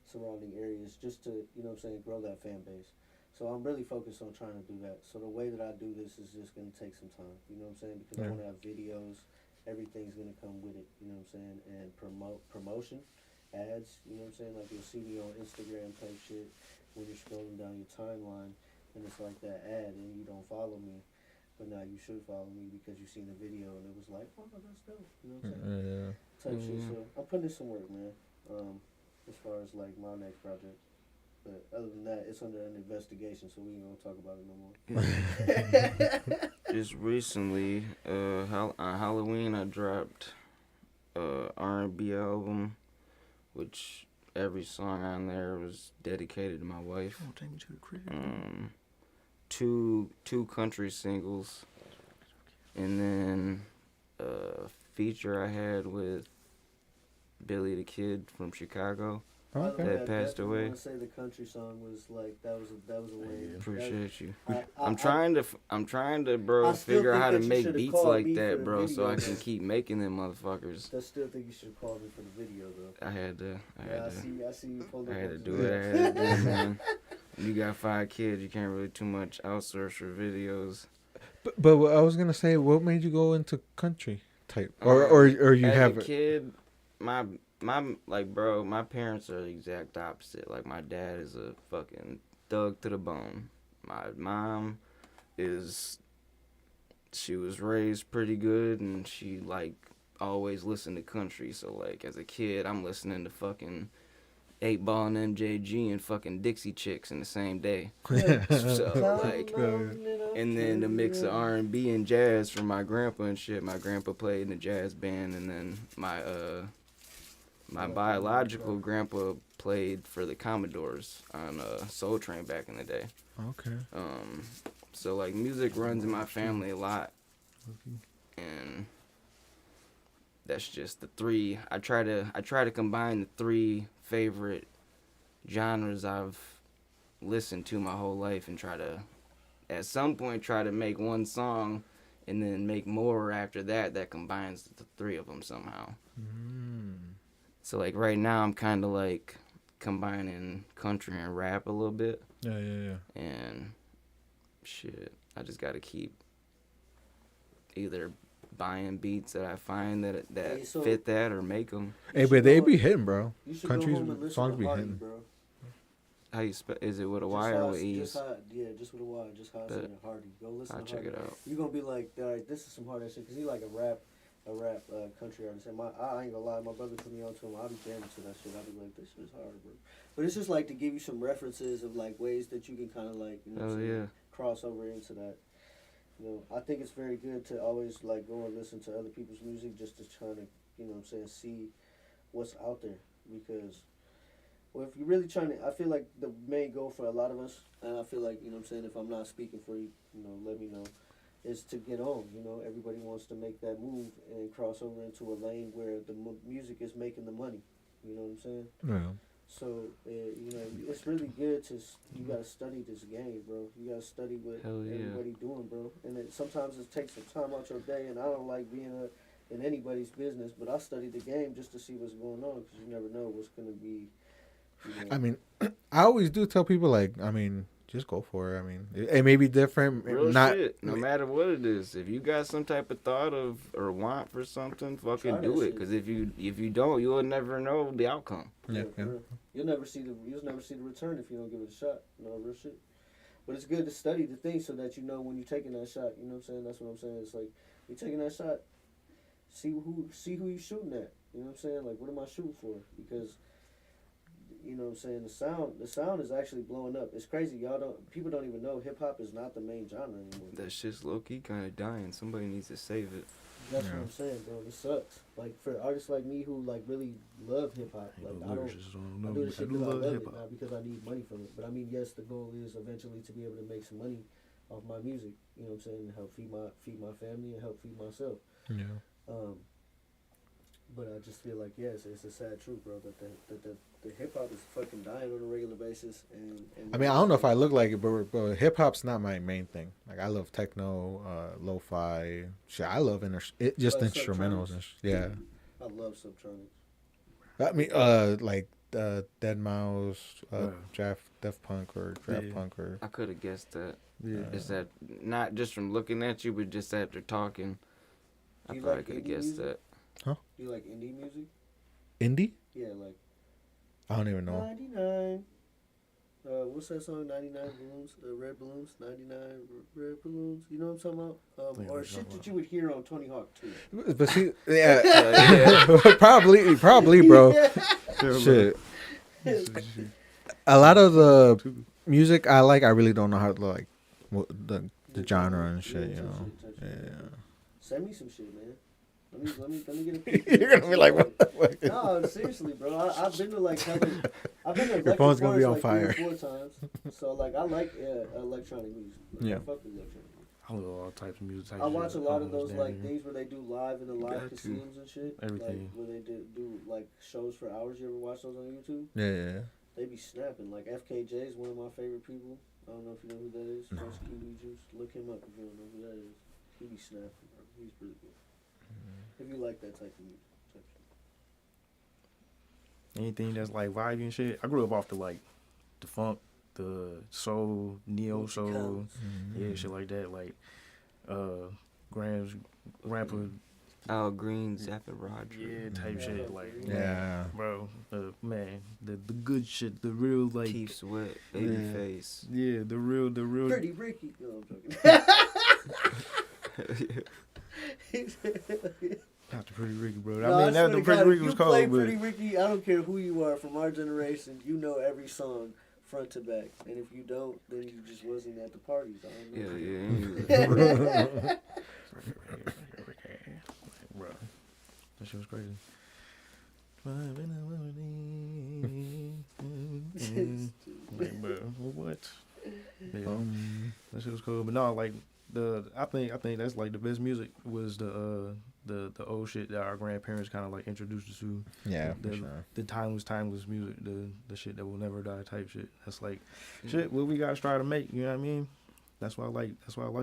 surrounding areas just to, you know what I'm saying, grow that fan base. So I'm really focused on trying to do that. So the way that I do this is just going to take some time, you know what I'm saying, because I want to have videos, everything's going to come with it, you know what I'm saying, and promotion, ads, you know what I'm saying, like you'll see me on Instagram type shit when you're scrolling down your timeline and it's like that ad and you don't follow me, but now you should follow me because you seen the video and it was like, oh, that's dope, you know what I'm saying, Yeah. type shit. So I'm putting in some work, man, as far as like my next project. But other than that, it's under an investigation, so we ain't gonna talk about it no more. Just recently, on Halloween, I dropped a R&B album, which every song on there was dedicated to my wife. Oh, take me to the crib. Two country singles, and then a feature I had with Billy the Kid from Chicago. Okay. That passed away. I want to say the country song was like that was a win. Appreciate you. I- I'm trying to, bro, I still figure out think how to that you make should've beats called like me for that, the bro, so I video. can keep making them motherfuckers. I still think you should have called me for the video though. I had to. I see you pulled I up had to on do some- it. I had to do it, man. You got 5 kids. You can't really too much outsource for videos. But what I was gonna say, what made you go into country type, or you As have a kid, my like, bro, my parents are the exact opposite. Like, my dad is a fucking thug to the bone. My mom she was raised pretty good, and she like always listened to country. So like, as a kid, I'm listening to fucking 8 Ball and MJG and fucking Dixie Chicks in the same day. So like, and then the mix of R&B and jazz from my grandpa and shit. My grandpa played in a jazz band, and then my biological grandpa played for the Commodores on Soul Train back in the day. Okay. So like music runs in my family a lot, and that's just the three. I try to combine the three favorite genres I've listened to my whole life, and try to, at some point, try to make one song, and then make more after that combines the three of them somehow. So like right now, I'm kind of like combining country and rap a little bit. Yeah. And shit, I just gotta keep either buying beats that I find that Hey, so- fit that, or make them. Hey, but they be hitting, bro. You should Country's go home and listen songs to be Hardy, hitting. bro. How you is it with a Just Y or how with it's- ease? just with a Y. Just how I said it, Hardy. Go listen I'll to check Hardy. it out. You're gonna be like, all right, this is some hard ass shit, cause he like a rap country artist. And I ain't gonna lie, my brother put me on to him. I'll be jamming to that shit. I'll be like, this shit is hard, bro. But it's just like to give you some references of like ways that you can kind of like, you know, what I'm saying, cross over into that. You know, I think it's very good to always like go and listen to other people's music just to try to, you know what I'm saying, see what's out there. Because, well, if you're really trying to, I feel like the main goal for a lot of us, and I feel like, you know what I'm saying, if I'm not speaking for you, you know, let me know, is to get on. You know, everybody wants to make that move and cross over into a lane where the music is making the money. You know what I'm saying? Yeah. So, you know, it's really good to, you gotta study this game, bro. You gotta study what Hell yeah. everybody doing, bro. And sometimes it takes some time out your day, and I don't like being in anybody's business, but I study the game just to see what's going on, because you never know what's gonna be, you know. I mean, I always do tell people, like, I mean, just go for it. I mean, it may be different. Real not shit. No matter what it is, if you got some type of thought of or want for something, fucking Try do that it. shit. Because if you don't, you'll never know the outcome. Yeah. For real. You'll never see the return if you don't give it a shot. No real shit. But it's good to study the thing so that you know when you're taking that shot. You know what I'm saying? That's what I'm saying. It's like you're taking that shot. See who you're shooting at. You know what I'm saying? Like, what am I shooting for? Because, you know what I'm saying, the sound is actually blowing up. It's crazy. People don't even know hip hop is not the main genre anymore. That shit's low key kind of dying. Somebody needs to save it. That's what I'm saying, bro. It sucks. Like, for artists like me who like really love hip hop, like I do this shit because I love it, not because I need money from it. But I mean, yes, the goal is eventually to be able to make some money off my music. You know what I'm saying? And help feed my family and help feed myself. Yeah. But I just feel like, yes, it's a sad truth, bro, that the hip hop is fucking dying on a regular basis. And I mean, I don't know if I look like it, but hip hop's not my main thing. Like, I love techno, lo-fi. Shit, I love just instrumentals and yeah. I love Subtronics. I mean, like Dead Mouse, Daft Punk or Draft Punk or. I could have guessed that. Yeah. Is that not just from looking at you, but just after talking? I probably could have guessed that. Huh? Do you like indie music? Indie? Yeah, like. I don't even know. 99. What's that song? 99 balloons, red balloons. 99 red balloons. You know what I'm talking about? Or shit that you would hear on Tony Hawk too. But see, yeah, probably, bro. Shit. A lot of the music I like, I really don't know how to like the genre and shit. You know. Yeah. Send me some shit, man. Let me get a peek. You're gonna be like, what the fuck? No, seriously, bro. I've been to like I've been to Your phone's gonna be on like fire. 3 or 4 times. So like I like electronic music. Yeah. I fuck with electronic music. I love all types of music. I watch a lot of those like things where they do live in the live Got to. casinos and shit. Everything. Like where they do like shows for hours. You ever watch those on YouTube? Yeah. They be snapping. Like FKJ is one of my favorite people. I don't know if you know who that is. No. French Kiwi Juice. Look him up if you don't know who that is. He be snapping, bro. He's really good. If you like that type of music. Anything that's like vibey and shit. I grew up off the funk, the soul, neo soul, yeah, shit like that. Like, Grandpa, Al Green, Zappa Roger. yeah, type shit. Like, Yeah. bro, man, the good shit, the real like, Keith Sweat, Babyface. yeah, the real. Pretty Ricky. No, I'm joking. Not the Pretty Ricky, bro. No, I mean, that the Pretty Ricky was cold, play but Pretty Ricky, I don't care who you are from our generation, you know every song front to back. And if you don't, then you just wasn't at the parties. I don't know. Yeah. bro, that shit was crazy. Like, bro, what? Yeah, that shit was cool. But no, like I think that's like the best music was the old shit that our grandparents kind of like introduced us to. Yeah, the, for sure. the timeless music, the shit that will never die type shit. That's like shit what we gotta try to make. You know what I mean? That's why I like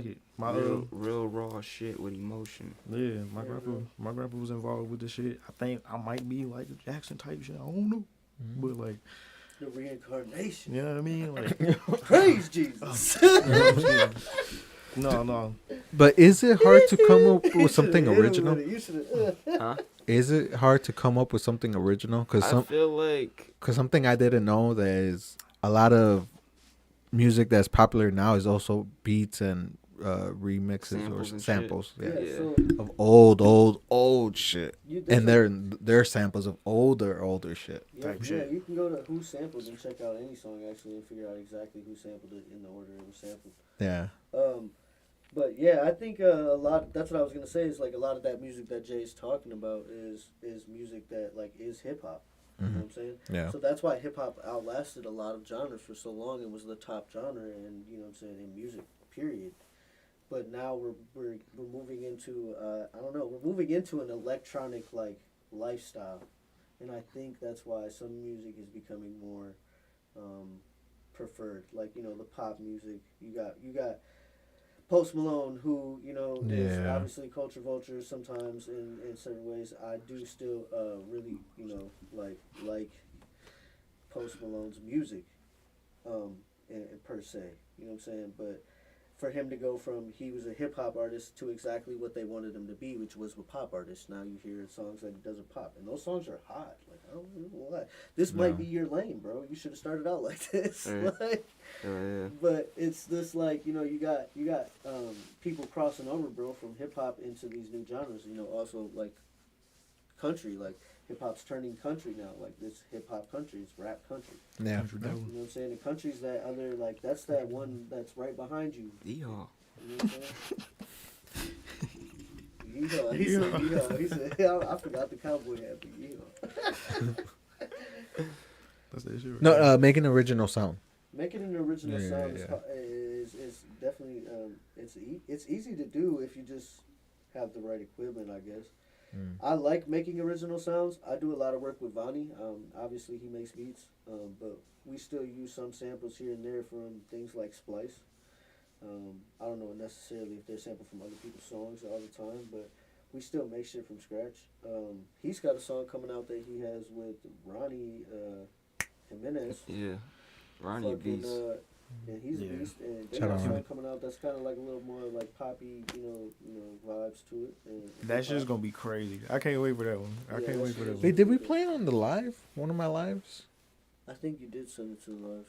it. My real raw shit with emotion. yeah, my grandpa was involved with this shit. I think I might be like a Jackson type shit. I don't know, but like The reincarnation. you know what I mean? Like Praise Jesus. no. But is it hard to come up with something Hit him with original? it. You should've, Huh? Is it hard to come up with something original? I feel like Cause something I didn't know that is a lot of music that's popular now is also beats and remixes samples or and samples, shit. yeah, so of old shit, you and definitely- they're samples of older shit. Yeah, type shit. you can go to Who Sampled and check out any song actually and figure out exactly who sampled it in the order it was sampled. Yeah, But yeah, I think a lot. That's what I was gonna say. Is like a lot of that music that Jay's talking about is music that like is hip hop. You know what I'm saying? yeah, So that's why hip hop outlasted a lot of genres for so long. It was the top genre, and you know what I'm saying, in music, period. But now we're moving into I don't know, we're moving into an electronic like lifestyle, and I think that's why some music is becoming more preferred. Like, you know, the pop music. You got Post Malone, who, you know, is Yeah. obviously culture vulture sometimes in certain ways. I do still really, you know, like Post Malone's music, per se. You know what I'm saying? But for him to go from he was a hip hop artist to exactly what they wanted him to be, which was a pop artist. Now you hear songs that he doesn't pop, and those songs are hot. Like, I don't know why. This might be your lane, bro. You should have started out like this. Right. Like, yeah. but it's this, like, you know, you got people crossing over, bro, from hip hop into these new genres. You know, also like country, like hip hop's turning country now. Like, this hip hop country, it's rap country. yeah. Country You know devil. what I'm saying? The countries that other, like, that's that one that's right behind you. Yeehaw. You know what I'm saying? Yeehaw. He said yeehaw. He said, I forgot the cowboy hat, but yeehaw. That's that shit. Right No, there. make an original sound. Making an original Yeah, sound yeah. is definitely it's easy to do if you just have the right equipment, I guess. I like making original sounds. I do a lot of work with Vinny. Obviously he makes beats, but we still use some samples here and there from things like Splice. I don't know necessarily if they're sampled from other people's songs all the time, but we still make shit from scratch. He's got a song coming out that he has with Ronnie Jimenez. Yeah. Ronnie Fucking, Beast. and he's a Yeah. beast, and they Shout got a out song Ronnie. coming out that's kind of like a little more like poppy, you know, vibes to it. And That shit's gonna be crazy. I can't wait for that one. I Yeah, can't that wait for shit that is- one. Wait, did we play it on the live? One of my lives? I think you did send it to the live.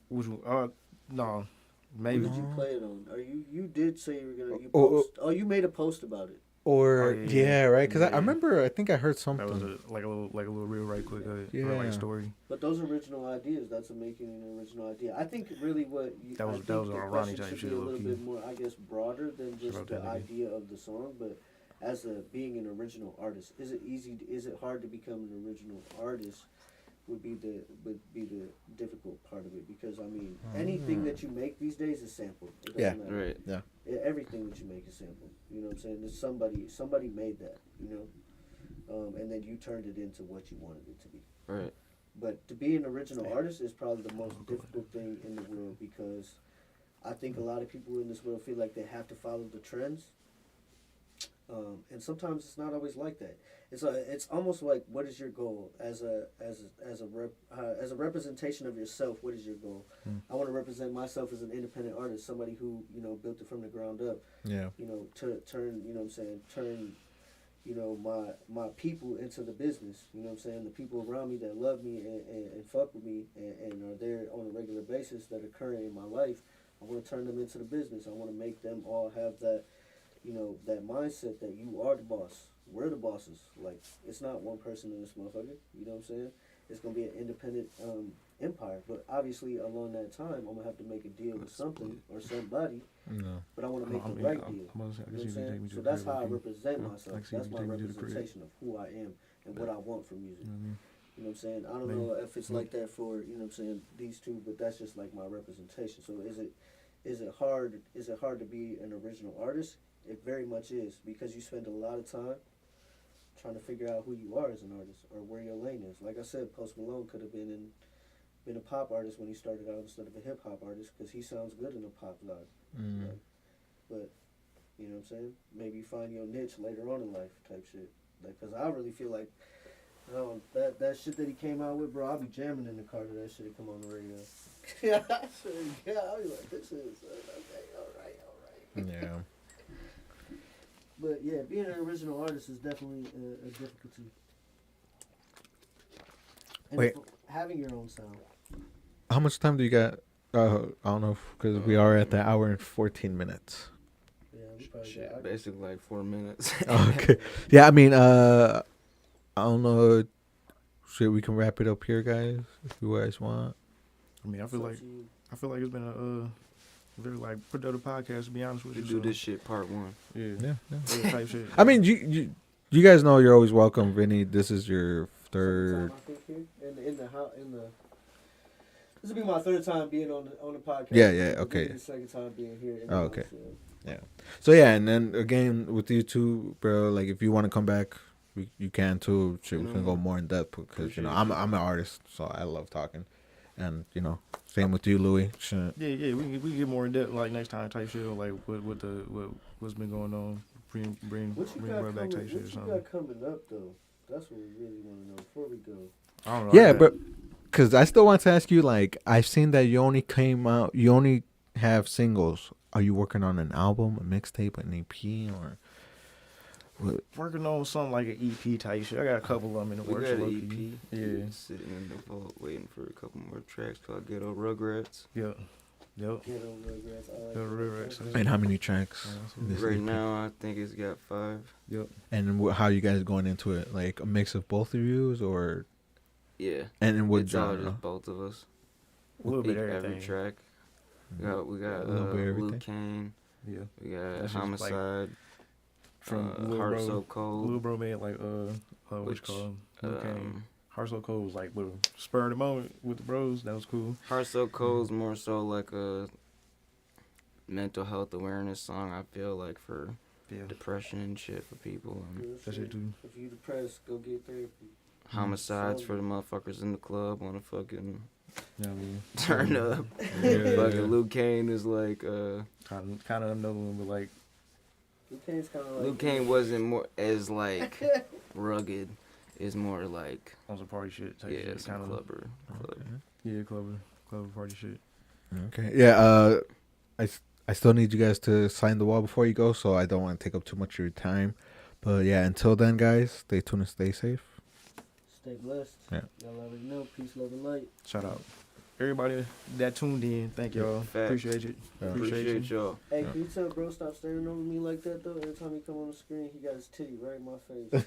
Which one? No, Where maybe. did you play it on? You did say you were gonna Oh, post? Oh, you made a post about it. Or Oh, yeah, yeah. right? Because I Yeah. remember, I think I heard That was something. like a little real right quick, Yeah. like story. But those original ideas, that's making an original idea. I think really what you, That was- I think that was the a Ronnie question type should shit, be a little low-key. bit more, I guess, broader than just About the that idea. idea of the song. But as being an original artist, is it hard to become an original artist? Would be the difficult part of it, because I mean anything that you make these days is sampled. It doesn't Yeah. matter. Right. Everything that you make is sampled. You know what I'm saying? There's somebody made that. You know, and then you turned it into what you wanted it to be. Right. But to be an original artist is probably the most difficult thing in the world, because I think a lot of people in this world feel like they have to follow the trends, and sometimes it's not always like that. It's almost like, what is your goal as a representation of yourself? What is your goal? I want to represent myself as an independent artist, somebody who, you know, built it from the ground up. Yeah. You know, to turn, you know what I'm saying, you know, my people into the business. You know what I'm saying? The people around me that love me and fuck with me and are there on a regular basis, that are current in my life, I want to turn them into the business. I want to make them all have that, you know, that mindset that you are the boss. We're the bosses. Like, it's not one person in this motherfucker. You know what I'm saying? It's going to be an independent empire. But obviously, along that time, I'm going to have to make a deal with something or somebody. No. But I want to make the right deal. You know what I'm saying? So that's how I represent myself. That's my representation of who I am and what I want from music. You know what I'm saying? I don't know if it's like that for, you know what I'm saying, these two, but that's just like my representation. So is it hard to be an original artist? It very much is, because you spend a lot of time trying to figure out who you are as an artist or where your lane is. Like I said, Post Malone could have been a pop artist when he started out instead of a hip hop artist, because he sounds good in a pop vibe. Like, but you know what I'm saying? Maybe you find your niche later on in life type shit. Like, cause I really feel like, that shit that he came out with, bro, I'll be jamming in the car to that shit come on the radio. Yeah, I'll be like, this is okay, all right. Yeah. But yeah, being an original artist is definitely a difficulty. And Wait. having your own sound. How much time do you got? I don't know, because we are at the hour and 14 minutes. Yeah, we probably Shit, got. basically like 4 minutes. Okay. Yeah, I mean, I don't know. Shit, we can wrap it up here, guys, if you guys want. I mean, I feel like it's been a very like productive podcast. To be honest with We you, do this shit part 1. Yeah. Yeah. Type shit. I mean, you guys know you're always welcome, Vinny. This is your third. I think here in the. This will be my third time being on the podcast. Yeah, This okay. will be the second time being here. Oh, okay. Yeah. So yeah, and then again with you two, bro. Like if you want to come back, you can too. Shit, we can go more in depth because I'm an artist, so I love talking, and same with you, Louie. Shit. Yeah. We can get more in depth like next time type shit. Like what's been going on. Bring right back type shit or something. What you got coming up though? That's what we really want to know before we go. I don't know. Yeah, but because I still want to ask you, like, I've seen that you only have singles. Are you working on an album, a mixtape, an EP, or what? Working on something like an EP type shit. I got a couple of them in the We works. got low an key. EP. Yeah. Sitting in the vault waiting for a couple more tracks called Ghetto Rugrats. Yep. Get over Rugrats. I like Ghetto it. Rugrats. And how many tracks? This Right EP? now, I think it's got 5. Yep. And how you guys going into it? Like a mix of both of yous, or Yeah. and in what It's all genre? just both of us. A little bit of Every everything. track. We got A little bit of Luke everything. Kane. Yeah. We got That's just like Homicide. From Lil Heart Bro. So Cold. Lil Bro made like what you call him? Lil Kane. Heart So Cold was like little spur of the moment with the bros. That was cool. Heart So Cold's more so like a mental health awareness song, I feel like, for depression and shit for people. That shit too. If you depressed, go get therapy. Homicides for the motherfuckers in the club wanna fucking Yeah, I mean, turn up. Yeah. Fucking Luke Kane is like kind of another one, but like Luke Kane's kind of like. Luke Kane wasn't more as like rugged. It's more like on some party shit type yeah, shit. some Kind of clubber. yeah, clubber party shit. Okay. Yeah. I still need you guys to sign the wall before you go, so I don't want to take up too much of your time. But yeah, until then, guys, stay tuned and stay safe. Stay blessed. Yeah. Y'all already know. Peace, love, and light. Shout out everybody that tuned in. Thank y'all. Facts. Appreciate it. Yeah. Appreciate y'all. Hey, can you tell bro stop staring over me like that though? Every time he come on the screen, he got his titty right in my face.